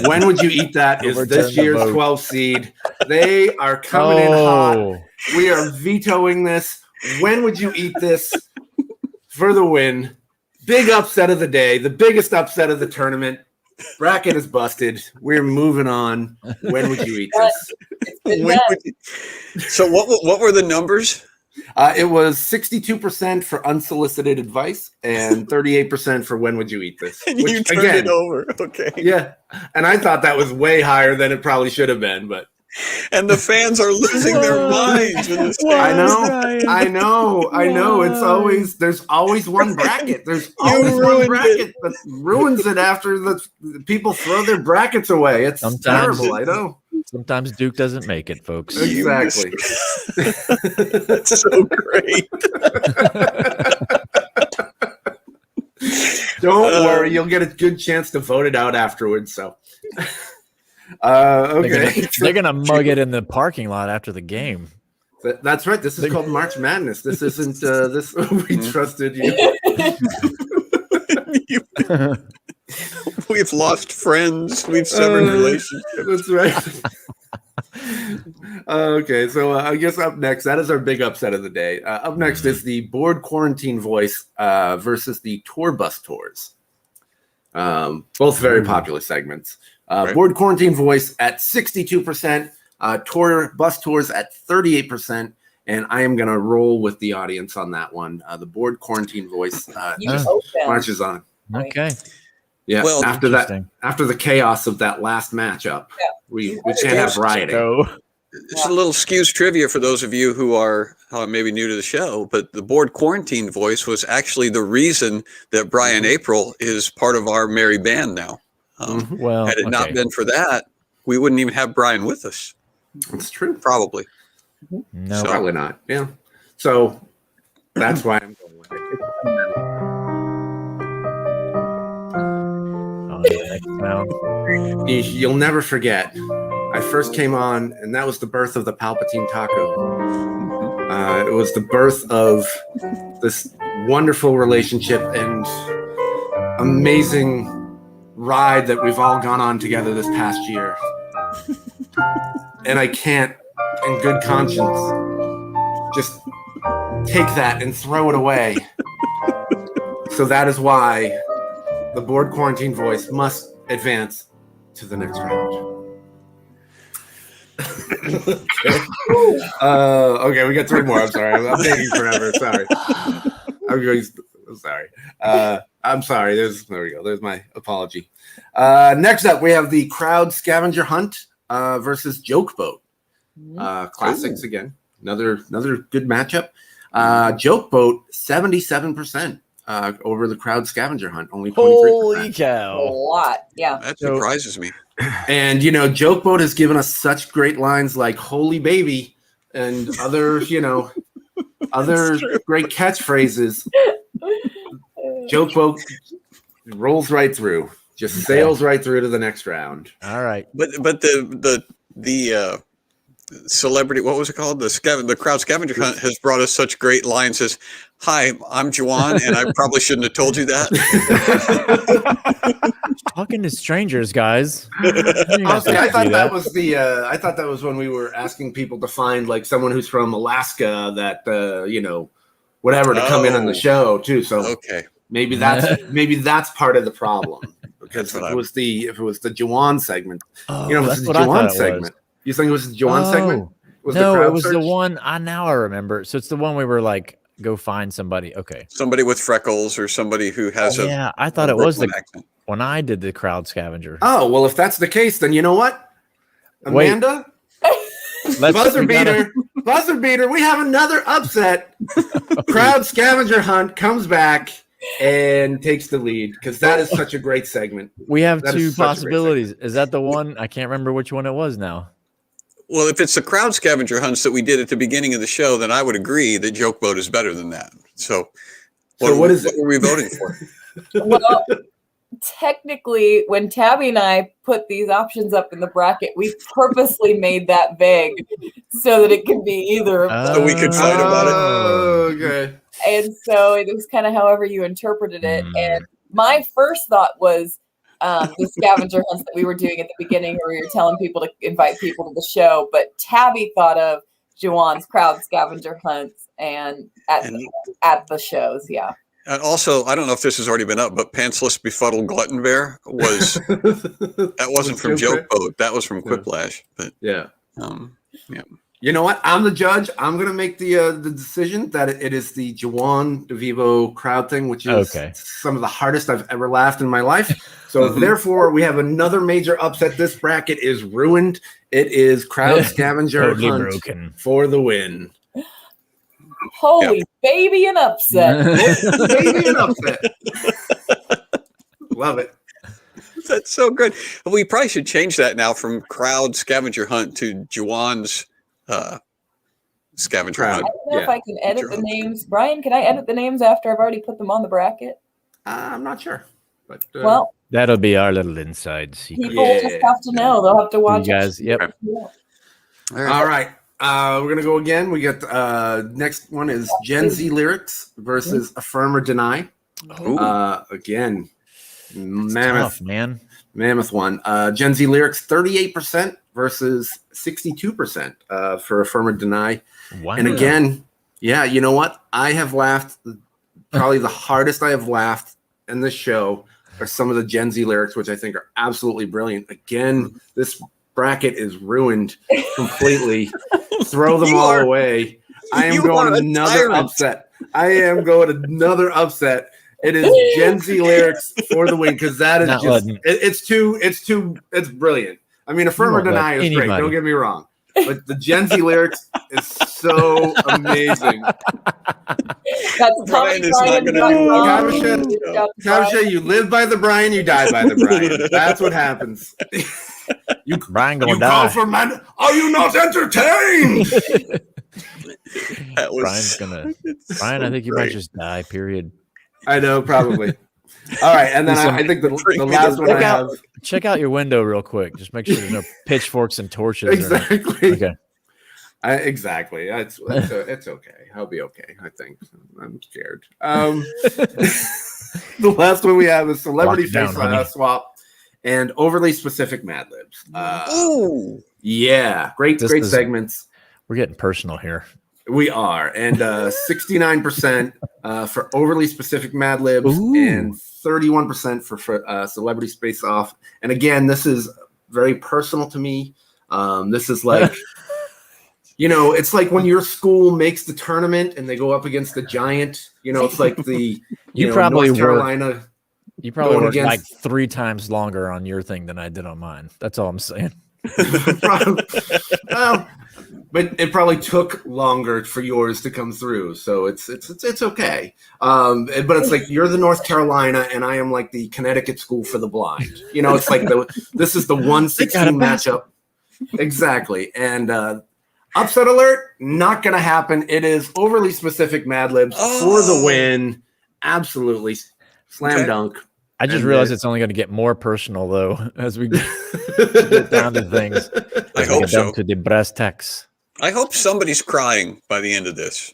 When Would You Eat That is this year's 12 seed. They are coming in hot. We are vetoing this. When Would You Eat This for the win? Big upset of the day, the biggest upset of the tournament. Bracket is busted. We're moving on. When would you eat this? So what were the numbers? It was 62% for unsolicited advice and 38% for when would you eat this? And you turned it over. Okay. Yeah. And I thought that was way higher than it probably should have been, but and the fans are losing their minds. I know. It's always there's always one bracket. There's always one bracket that ruins it after the people throw their brackets away. It's terrible. I know. Sometimes Duke doesn't make it, folks. Exactly. That's so great. Don't worry, you'll get a good chance to vote it out afterwards. So. Okay, they're gonna mug it in the parking lot after the game. That's right. This is called March Madness. This isn't this. We trusted you. We've lost friends. We've severed relationships. That's right. Okay, so I guess up next, that is our big upset of the day. Up next is the board quarantine voice versus the tour bus tours. Both very popular segments. Right. Board quarantine voice at 62%, tour bus tours at 38%, and I am going to roll with the audience on that one. The board quarantine voice marches on. Okay. Yeah. Well, after the chaos of that last matchup, we can't have rioting. It's a little SCQS trivia for those of you who are maybe new to the show, but the board quarantine voice was actually the reason that Brian April is part of our merry band now. Well, had it not been for that, we wouldn't even have Brian with us. That's true. Probably. No, probably not. Yeah. So that's why I'm going with it. You'll never forget. I first came on, and that was the birth of the Palpatine Taco. It was the birth of this wonderful relationship and amazing ride that we've all gone on together this past year. And I can't, in good conscience, just take that and throw it away. So that is why the board quarantine voice must advance to the next round. Okay, we got 3 more. I'm sorry. I'm taking forever. Sorry. I'm sorry. I'm sorry. There we go. There's my apology. Next up, we have the crowd scavenger hunt versus Joke Boat. Classics again. Another good matchup. Joke Boat 77% over the crowd scavenger hunt. Only 23%. Holy cow! A lot. Yeah. That surprises me. And Joke Boat has given us such great lines like "Holy baby" and other great catchphrases. Joke Boat rolls right through, just sails right through to the next round. All right, but the celebrity, what was it called? The crowd scavenger hunt has brought us such great lines as, "Hi, I'm Juwan, and I probably shouldn't have told you that." Talking to strangers, guys. Honestly, I thought that was I thought that was when we were asking people to find like someone who's from Alaska that whatever to come in on the show too. So okay, maybe that's part of the problem, because if it was the Juwan segment, if it was the Juwan segment. You think it was the Juwan segment? No, it was the one. Now I remember. So it's the one we were like, go find somebody. Okay, somebody with freckles or somebody who has I thought it was when I did the crowd scavenger. Oh well, if that's the case, then you know what, Amanda, buzzer beater. We have another upset. Crowd scavenger hunt comes back and takes the lead because that is such a great segment. We have 2 possibilities. Is that the one? I can't remember which one it was now. Well, if it's the crowd scavenger hunts that we did at the beginning of the show, then I would agree that Joke Boat is better than that. So what is it? What were we voting for? Well, technically, when Tabby and I put these options up in the bracket, we purposely made that vague so that it can be either of them. So we could fight about it. Oh, okay. And so it was kind of however you interpreted it. And my first thought was the scavenger hunts that we were doing at the beginning, where we were telling people to invite people to the show. But Tabby thought of Juwan's crowd scavenger hunts and at the shows. Yeah. And also, I don't know if this has already been up, but Pantsless Befuddled Glutton Bear was that wasn't from Joke Boat. That was from Quiplash. But Yeah. yeah. You know what? I'm the judge. I'm going to make the decision that it is the Juwan DeVivo crowd thing, which is some of the hardest I've ever laughed in my life. So therefore, we have another major upset. This bracket is ruined. It is crowd scavenger Totally hunt broken. for the win. Holy baby, an upset. Baby, an upset. Love it. That's so good. We probably should change that now from crowd scavenger hunt to Juwan's scavenger Crowd. hunt. I don't know if I can edit the names. Brian, can I edit the names after I've already put them on the bracket? I'm not sure. But Well, That'll be our little inside secret. people will just have to know. They'll have to watch You guys, yep. Yeah. all right. We're going to go again. We got next one is Gen Z lyrics versus Affirm or Deny. Again, Tough, man. mammoth one. Gen Z lyrics 38% versus 62% for Affirm or Deny. Wow. And again, yeah, you know what? I have laughed. Probably the hardest I have laughed in this show are some of the Gen Z lyrics, which I think are absolutely brilliant. Again, this bracket is ruined completely. Throw them all away. I am going another upset. I am going another upset. It is Gen Z lyrics for the win, because that is Not just letting- it's brilliant. I mean, Affirm or won't let Deny is great. anybody. Don't get me wrong, but the Gen Z lyrics is so amazing. That's Brian is not gonna do Kavisha, you live by the Brian, you die by the Brian. That's what happens. Brian gonna You die. call for man. Are you not entertained? That was Brian's gonna. Brian, I think you might just die. Period. I know, probably. All right, and then I think the last one I have. Check out your window real quick. Just make sure there's no pitchforks and torches. Exactly. Okay. Exactly. It's okay. I'll be okay. I think. I'm scared. The last one we have is celebrity Lock it down, face honey. swap and overly specific Mad Libs. Ooh. Yeah, great This is- segments. We're getting personal here. We are, and 69% for overly specific Mad Libs, Ooh. and 31% for Celebrity Space Off. And again, this is very personal to me. This is like, it's like when your school makes the tournament and they go up against the giant. It's like the You probably North Carolina. You probably Going worked like against- 3 times longer on your thing than I did on mine. That's all I'm saying. Well, but it probably took longer for yours to come through, so it's okay. But it's like you're the North Carolina, and I am like the Connecticut School for the Blind. It's like this is the 116 matchup, exactly. And upset alert, not gonna happen. It is overly specific Mad Libs for the win. Absolutely, slam dunk. I just realized it's only going to get more personal though as we get down to things. I As we hope get down so. to the brass tacks. I hope somebody's crying by the end of this.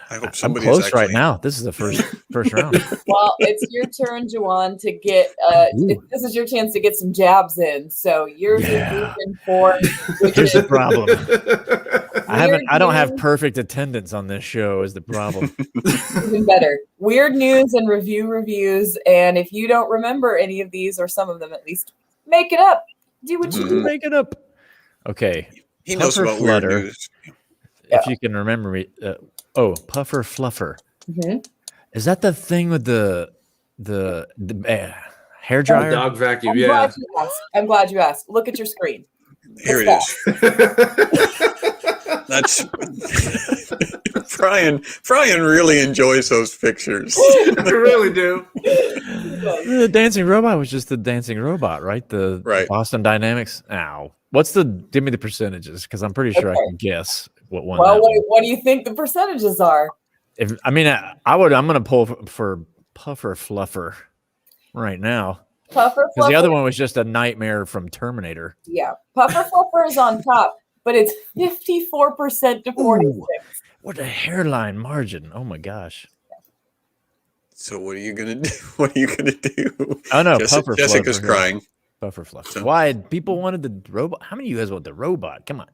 I hope I'm somebody's close actually, right now. This is the first round. Well, it's your turn, Juwan, to get. This is your chance to get some jabs in. So yours is in for. Here's the problem. I don't have news. perfect attendance on this show. Is the problem? Even better. Weird news and reviews. And if you don't remember any of these, or some of them at least, make it up. Do what you do. Make it up. Okay. He knows Puffer about weird Flutter. news. If you can remember me. Puffer Fluffer. Mhm. Is that the thing with the hair dryer? Dog vacuum, I'm glad you asked. Look at your screen. Here it is. That's Brian. Brian really enjoys those pictures. I really do. The dancing robot was just the dancing robot, right? The Right. Boston Dynamics. Ow. Give me the percentages, because I'm pretty sure I can guess what one. Well, that was. what do you think the percentages are? I'm gonna pull for Puffer Fluffer right now. Puffer Because the Fluffer, other one was just a nightmare from Terminator. yeah, Puffer Fluffer is on top, but it's 54% to 46. What a hairline margin. Oh my gosh. So what are you gonna do? What are you gonna do? Oh no, Puffer Jessica's Fluffer. crying. Puffer Fluff. So- Why people wanted the robot? How many of you guys want the robot? Come on.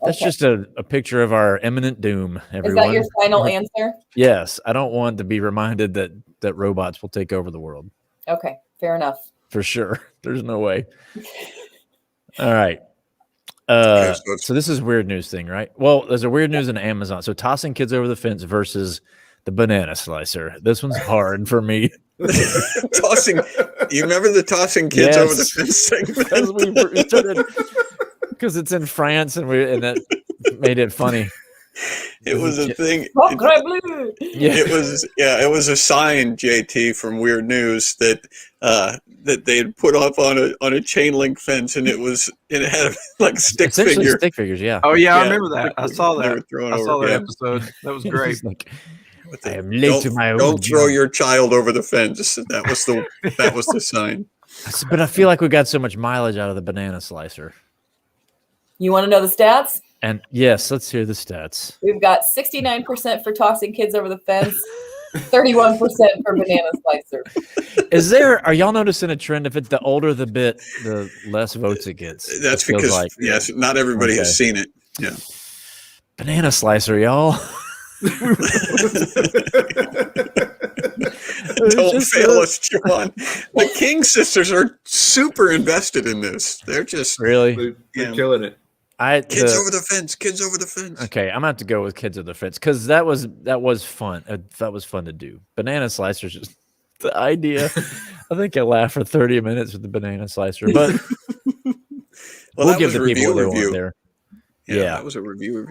That's Okay. just a picture of our imminent doom, everyone. Is that your final answer? Yes. I don't want to be reminded that robots will take over the world. Okay, fair enough. For sure. There's no way. All right. Okay, So this is weird news thing, right? Well, there's a weird news in Amazon. So tossing kids over the fence versus the banana slicer. This one's hard for me. Tossing. You remember the tossing kids over the fence segment? Because it's in France and that made it funny. It was a thing. Yeah. It was a sign, JT, from Weird News that that they had put up on a chain link fence, and it had like stick figure. Stick figures, yeah. Oh yeah, I Yeah. remember that. I saw They were that. throwing I saw over- that yeah. episode. That was great. It's like, I am late to my own Don't throw job. your child over the fence. That was the sign. But I feel like we got so much mileage out of the banana slicer. You want to know the stats? And yes, let's hear the stats. We've got 69% for tossing kids over the fence, 31% for banana slicer. Are y'all noticing a trend? If it's the older the bit, the less votes it gets. That's It feels because like yes, not everybody has seen it. Yeah. banana slicer, y'all. Don't just fail a- us, John. The King sisters are super invested in this. They're just Really? They're killing it. kids over the fence. Kids over the fence. Okay, I'm gonna have to go with kids over the fence because that was fun. That was fun to do. Banana slicers, just the idea. I think I laughed for 30 minutes with the banana slicer, but we'll that give was the people what they review. want there. Yeah, Yeah. that was a review.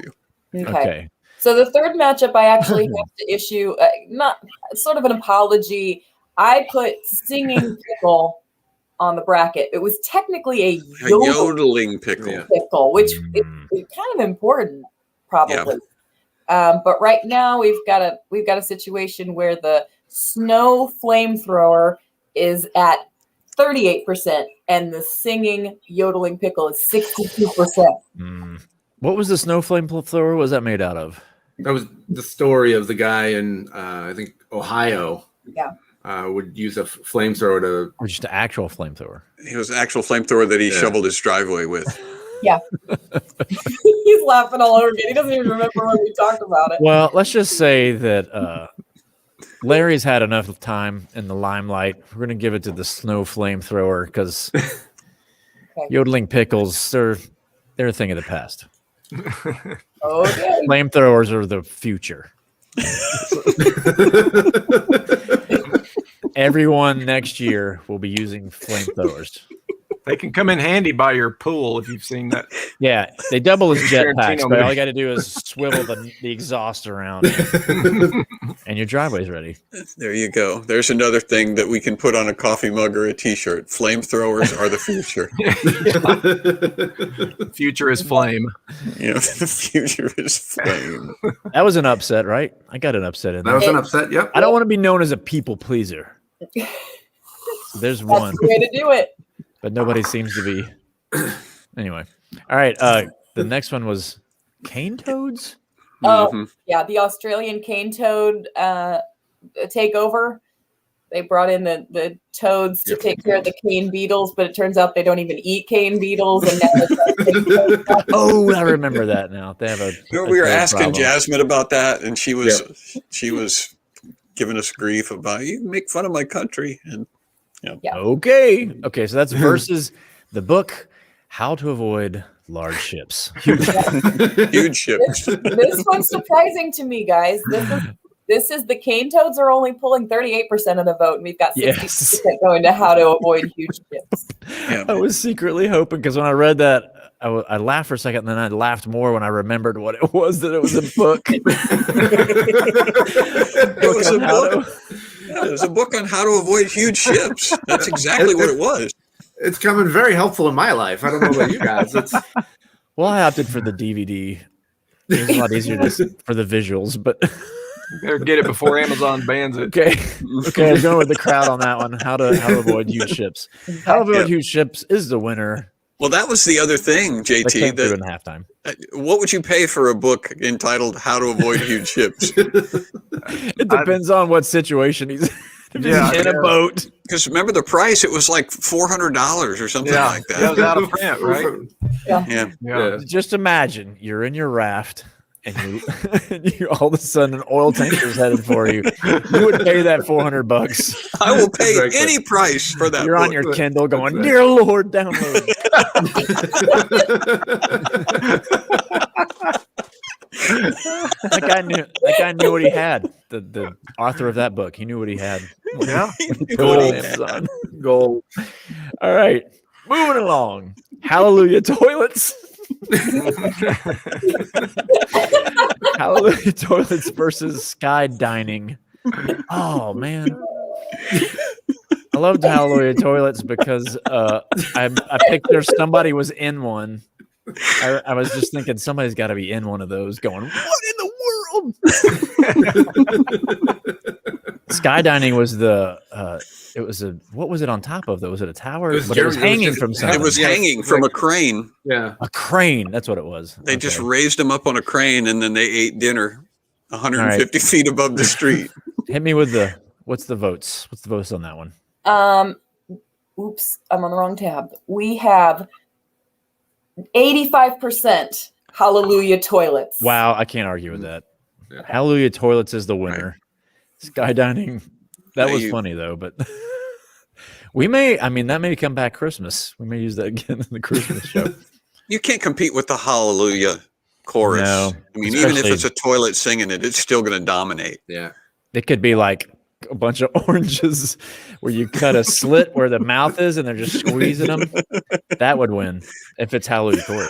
Okay. So the third matchup, I actually have to issue not sort of an apology. I put singing pickle on the bracket. It was technically a A yodeling pickle. Yeah. pickle, which Mm. is kind of important, probably. But right now we've got a situation where the snow flamethrower is at 38%, and the singing yodeling pickle is 62%. What was the snow flame thrower? What was that made out of? That was the story of the guy in I think Ohio. Yeah. Would use a flamethrower to. Or just an actual flamethrower? It was an actual flamethrower that he Yeah. shoveled his driveway with. Yeah. He's laughing all over again. He doesn't even remember when we talked about it. Well, let's just say that Larry's had enough time in the limelight. We're going to give it to the snow flamethrower because yodeling pickles, they're a thing of the past. Okay. Flamethrowers are the future. Everyone next year will be using flamethrowers. They can come in handy by your pool if you've seen that. Yeah, they double as jetpacks, Tarantino but all movie. you got to do is swivel the exhaust around, and your driveway's ready. There you go. There's another thing that we can put on a coffee mug or a T-shirt. Flamethrowers are the future. Future is flame. You know, the future is flame. That was an upset, right? I got an upset in That there. was an upset. Yep. I don't want to be known as a people pleaser. There's one, That's the way to do it. but nobody seems to be. Anyway, all right. The next one was cane toads. Oh, Mhm. yeah, the Australian cane toad takeover. They brought in the toads to take care of the cane beetles, but it turns out they don't even eat cane beetles. And now it's Oh, I remember that now. They have a. Remember we were toad asking problem. Jasmine about that, and she was giving us grief about you make fun of my country, and Okay. So that's versus the book, How to Avoid Large Ships. huge ships. this one's surprising to me, guys. This is the cane toads are only pulling 38% of the vote, and we've got 60% Yes. going to how to avoid huge ships. Yeah. I was secretly hoping because when I read that, I laughed for a second, and then I laughed more when I remembered what it was, that it was a book. It was a book. Yeah, it was a book on how to avoid huge ships. That's exactly what it was. It's coming very helpful in my life. I don't know about you guys. It's Well, I opted for the DVD. It was a lot easier for the visuals, but Better get it before Amazon bans it. Okay. Okay, I'm going with the crowd on that one. How to avoid huge ships. How to avoid huge ships is the winner. Well, that was the other thing, They JT. came through in halftime. What would you pay for a book entitled "How to Avoid Huge Ships"? It depends on what situation he's Yeah, in a boat. Because remember the price; it was like $400 or something like That that. was out of print, right? Yeah. Just imagine you're in your raft and you all of a sudden an oil tanker is headed for you. You would pay that $400. I will pay any price for that. You're book. on your Kindle going, "Dear Lord, download." That guy knew what he had. The author of that book, he knew what he had. Yeah. Gold. All right, moving along. Hallelujah toilets. Hallelujah toilets versus sky dining. Oh man, I loved Hallelujah toilets because I picture somebody was in one. I was just thinking somebody's got to be in one of those going, "What in the world?" Sky dining was it was what was it on top of though? Was it a tower? It was hanging from something. It was hanging from a crane. Yeah. A crane. That's what it was. They just raised them up on a crane and then they ate dinner 150 feet above the street. Hit me with what's the votes? What's the votes on that one? Oops, I'm on the wrong tab. We have 85% Hallelujah toilets. Wow, I can't argue with that. Yeah. Hallelujah toilets is the winner. Right. Sky dining. That was funny though, but that may come back Christmas. We may use that again in the Christmas show. You can't compete with the Hallelujah chorus. No, I mean, even if it's a toilet singing it, it's still going to dominate. Yeah. It could be like a bunch of oranges where you cut a slit where the mouth is and they're just squeezing them. That would win if it's Hallelujah chorus.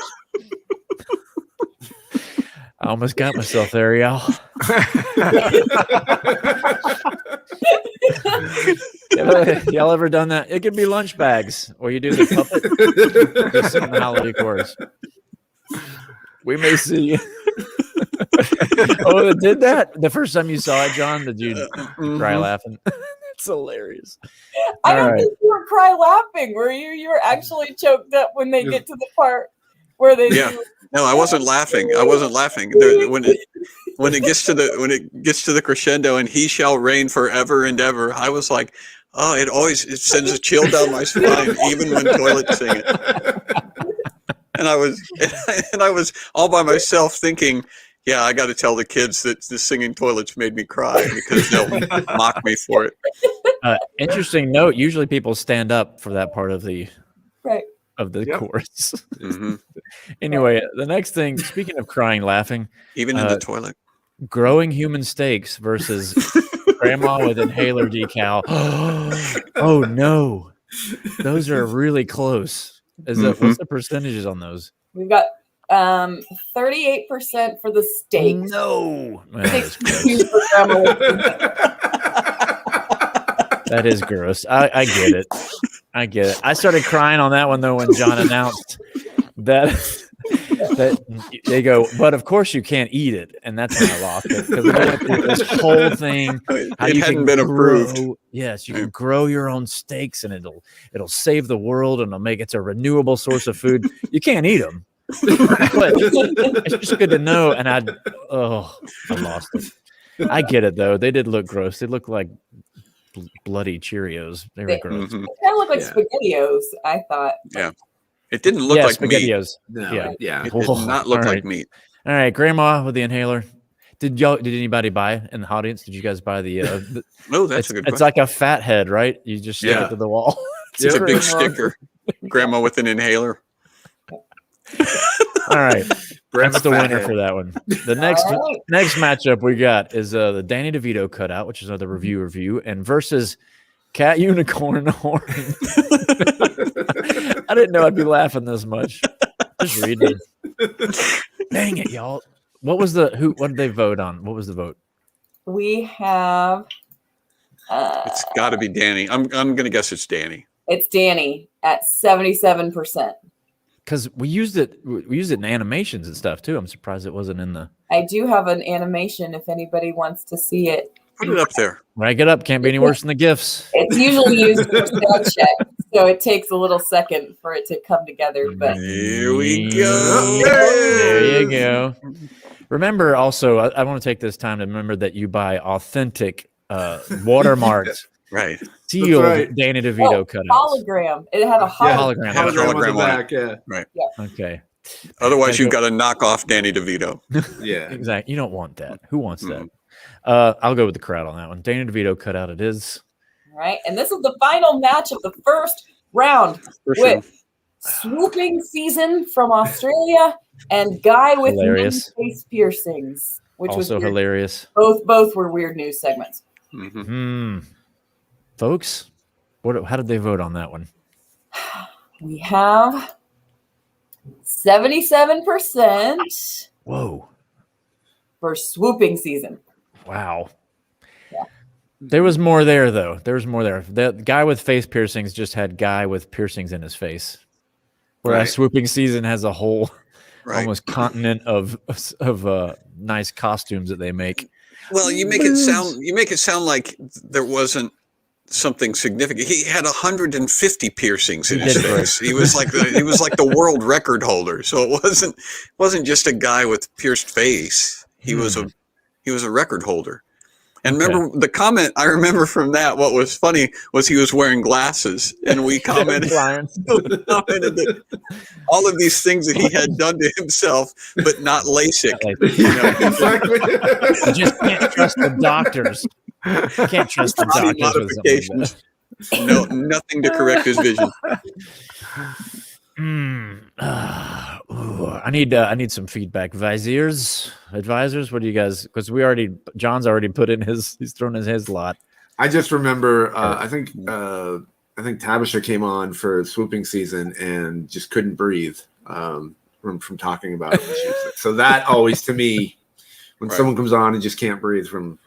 I almost got myself there, y'all. Y'all ever done that? It could be lunch bags where you do the puppet. Just sing the Hallelujah chorus. We may see. Oh, it did that the first time you saw it, John? Did you cry laughing? That's hilarious. I don't think you were cry laughing. Were you? You were actually choked up when they get to the part where they. Yeah. No, I wasn't laughing. I wasn't laughing. When it gets to the crescendo and "He shall reign forever and ever," I was like, oh, it sends a chill down my spine, even when toilets sing it. And I was all by myself thinking, yeah, I got to tell the kids that the singing toilets made me cry because they'll mock me for it. Interesting note. Usually people stand up for that part of the chorus. Mm-hmm. Anyway, the next thing, speaking of crying, laughing. Even in the toilet. Growing human steaks versus grandma with inhaler decal. Oh, no. Those are really close. What's the percentages on those? We've got 38% for the steak. No. That is gross. I get it. I started crying on that one though when John announced that they go, but of course you can't eat it, and that's when I lost it because we went through this whole thing. How you hadn't been approved. Yes, you can grow your own steaks, and it'll save the world, and it'll make it's a renewable source of food. You can't eat them, but it's just good to know. And I lost it. I get it though. They did look gross. They looked like bloody Cheerios. They were gross. They kind of look like SpaghettiOs, I thought. Yeah. It didn't look like SpaghettiOs. meat. No, It did not look like meat. All right, grandma with the inhaler. Did anybody buy in the audience? Did you guys buy the No, that's a good question. It's like a fat head, right? You just stick it to the wall. It's a big sticker. Grandma with an inhaler. All right. That's the winner for that one. The next matchup we got is the Danny DeVito cutout, which is another review, and versus Cat Unicorn Horn. I didn't know I'd be laughing this much. Just reading. Dang it, y'all. What did they vote on? What was the vote? We have Uh, It's got to be Danny. I'm going to guess it's Danny. It's Danny at 77%. Because we used it in animations and stuff too. I'm surprised it wasn't in the. I do have an animation if anybody wants to see it. Put it up there. Rank it up. Can't be any worse than the gifts. It's usually used for sound check, so it takes a little second for it to come together. But Here we go. There you go. Remember also, I want to take this time to remember that you buy authentic, watermarked, Right. sealed right. Danny DeVito cutout. hologram. It had a hologram. Hologram. on the Hologram back. Yeah. Okay. Otherwise, you've got to knock off Danny DeVito. Yeah. Exactly. You don't want that. Who wants that? I'll go with the crowd on that one. Danny DeVito cutout it is. All right, and this is the final match of the first round with Swooping Season from Australia and Guy with Hilarious. face piercings, which Also was weird. hilarious. Both were weird news segments. Folks, how did they vote on that one? We have 77% Whoa. for Swooping Season. Wow. Yeah. There was more there, though. There was more there. The guy with face piercings just had guy with piercings in his face. Whereas Right. Swooping Season has a whole Right. almost continent of nice costumes that they make. Well, you make it sound like there wasn't something significant. He had 150 piercings in his did. face. He was like the world record holder. So it wasn't just a guy with pierced face. He was a record holder. And remember the comment I remember from that, what was funny was he was wearing glasses, and we commented that all of these things that he had done to himself, but not LASIK. Exactly. You just can't trust the doctors. You can't trust the Body doctors. with something like modifications. No, nothing to correct his vision. I need some feedback. Advisors, what do you guys? Because John's already put in he's thrown in his lot. I just remember, I think Tabisha came on for Swooping Season and just couldn't breathe from talking about it. So that always, to me, when someone comes on and just can't breathe from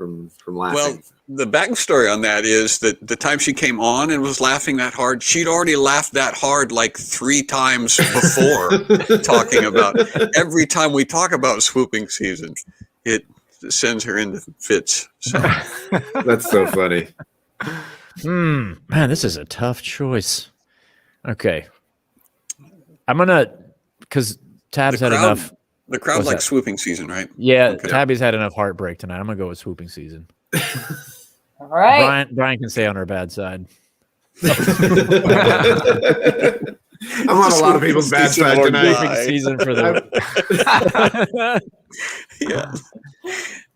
laughing. Well, the backstory on that is that the time she came on and was laughing that hard, she'd already laughed that hard like 3 times before talking about. Every time we talk about Swooping Season, it sends her into fits. So. That's so funny. Man, this is a tough choice. Okay, I'm gonna because Tab's had enough. The crowd What's likes that? Swooping Season, right? Yeah, Okay. Tabby's had enough heartbreak tonight. I'm gonna go with Swooping Season. All right. Brian can stay on our bad side. I'm on a lot of people's bad side tonight. Swooping Season for the. Yeah.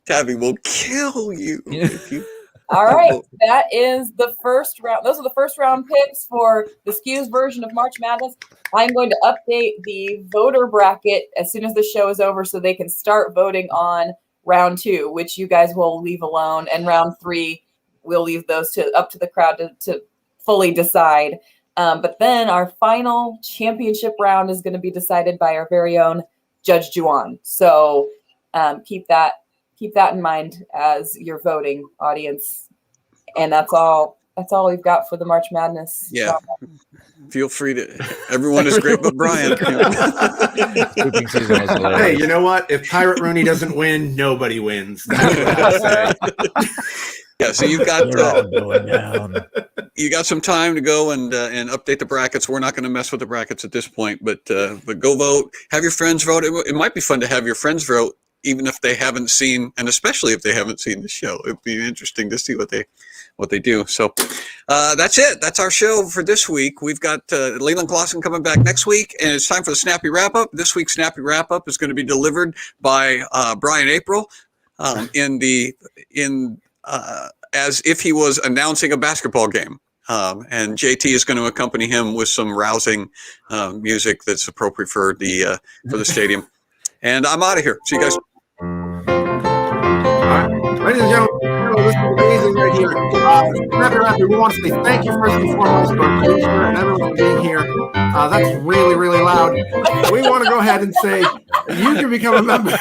Tabby will kill you if you. All right, that is the first round. Those are the first round picks for the SCQS version of March Madness. I'm going to update the voter bracket as soon as the show is over so they can start voting on round 2, which you guys will leave alone. And round 3, we'll leave those up to the crowd to fully decide. But then our final championship round is going to be decided by our very own Judge Juan. So keep that in mind as you're voting, audience. And that's all we've got for the March Madness. Yeah. Feel free to. Everyone is great, but Brian. Swooping Season was hilarious. Hey, you know what? If Pirate Rooney doesn't win, nobody wins. That's what I say. Yeah, so you've got They're all going down. you got some time to go and update the brackets. We're not going to mess with the brackets at this point, but go vote. Have your friends vote. It might be fun to have your friends vote, even if they haven't seen, and especially if they haven't seen the show. It'd be interesting to see what they do. So that's it. That's our show for this week. We've got Leland Clausen coming back next week, and it's time for the Snappy Wrap-Up. This week's Snappy Wrap-Up is going to be delivered by Brian April as if he was announcing a basketball game. And JT is going to accompany him with some rousing music that's appropriate for the stadium. And I'm out of here. See you guys. Ladies and gentlemen, this is amazing right here. Snappy, we want to say thank you first and foremost to our producer and everyone for being here. That's really, really loud. We want to go ahead and say you can become a member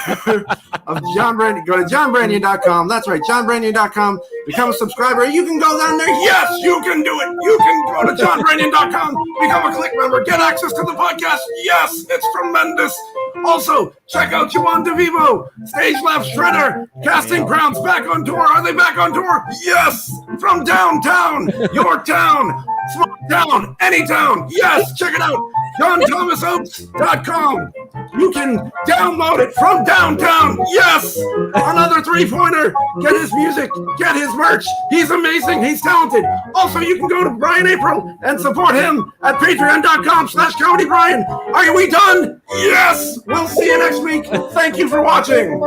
of John Brandian. Go to johnbrandian.com. That's right, johnbrandian.com. Become a subscriber. You can go down there. Yes, you can do it. You can go to johnbrandian.com. Become a click member. Get access to the podcast. Yes, it's tremendous. Also, check out Juan DeVivo, Stage Left Shredder, Casting Crowns back on tour. Are they back on tour? Yes! From downtown, Yorktown, small town, any town. Yes, check it out. JohnThomasOaks.com. You can download it from downtown. Yes! Another 3-pointer. Get his music. Get his merch. He's amazing. He's talented. Also, you can go to Brian April and support him at patreon.com/comedybrian. Are we done? Yes! We'll see you next week. Thank you for watching.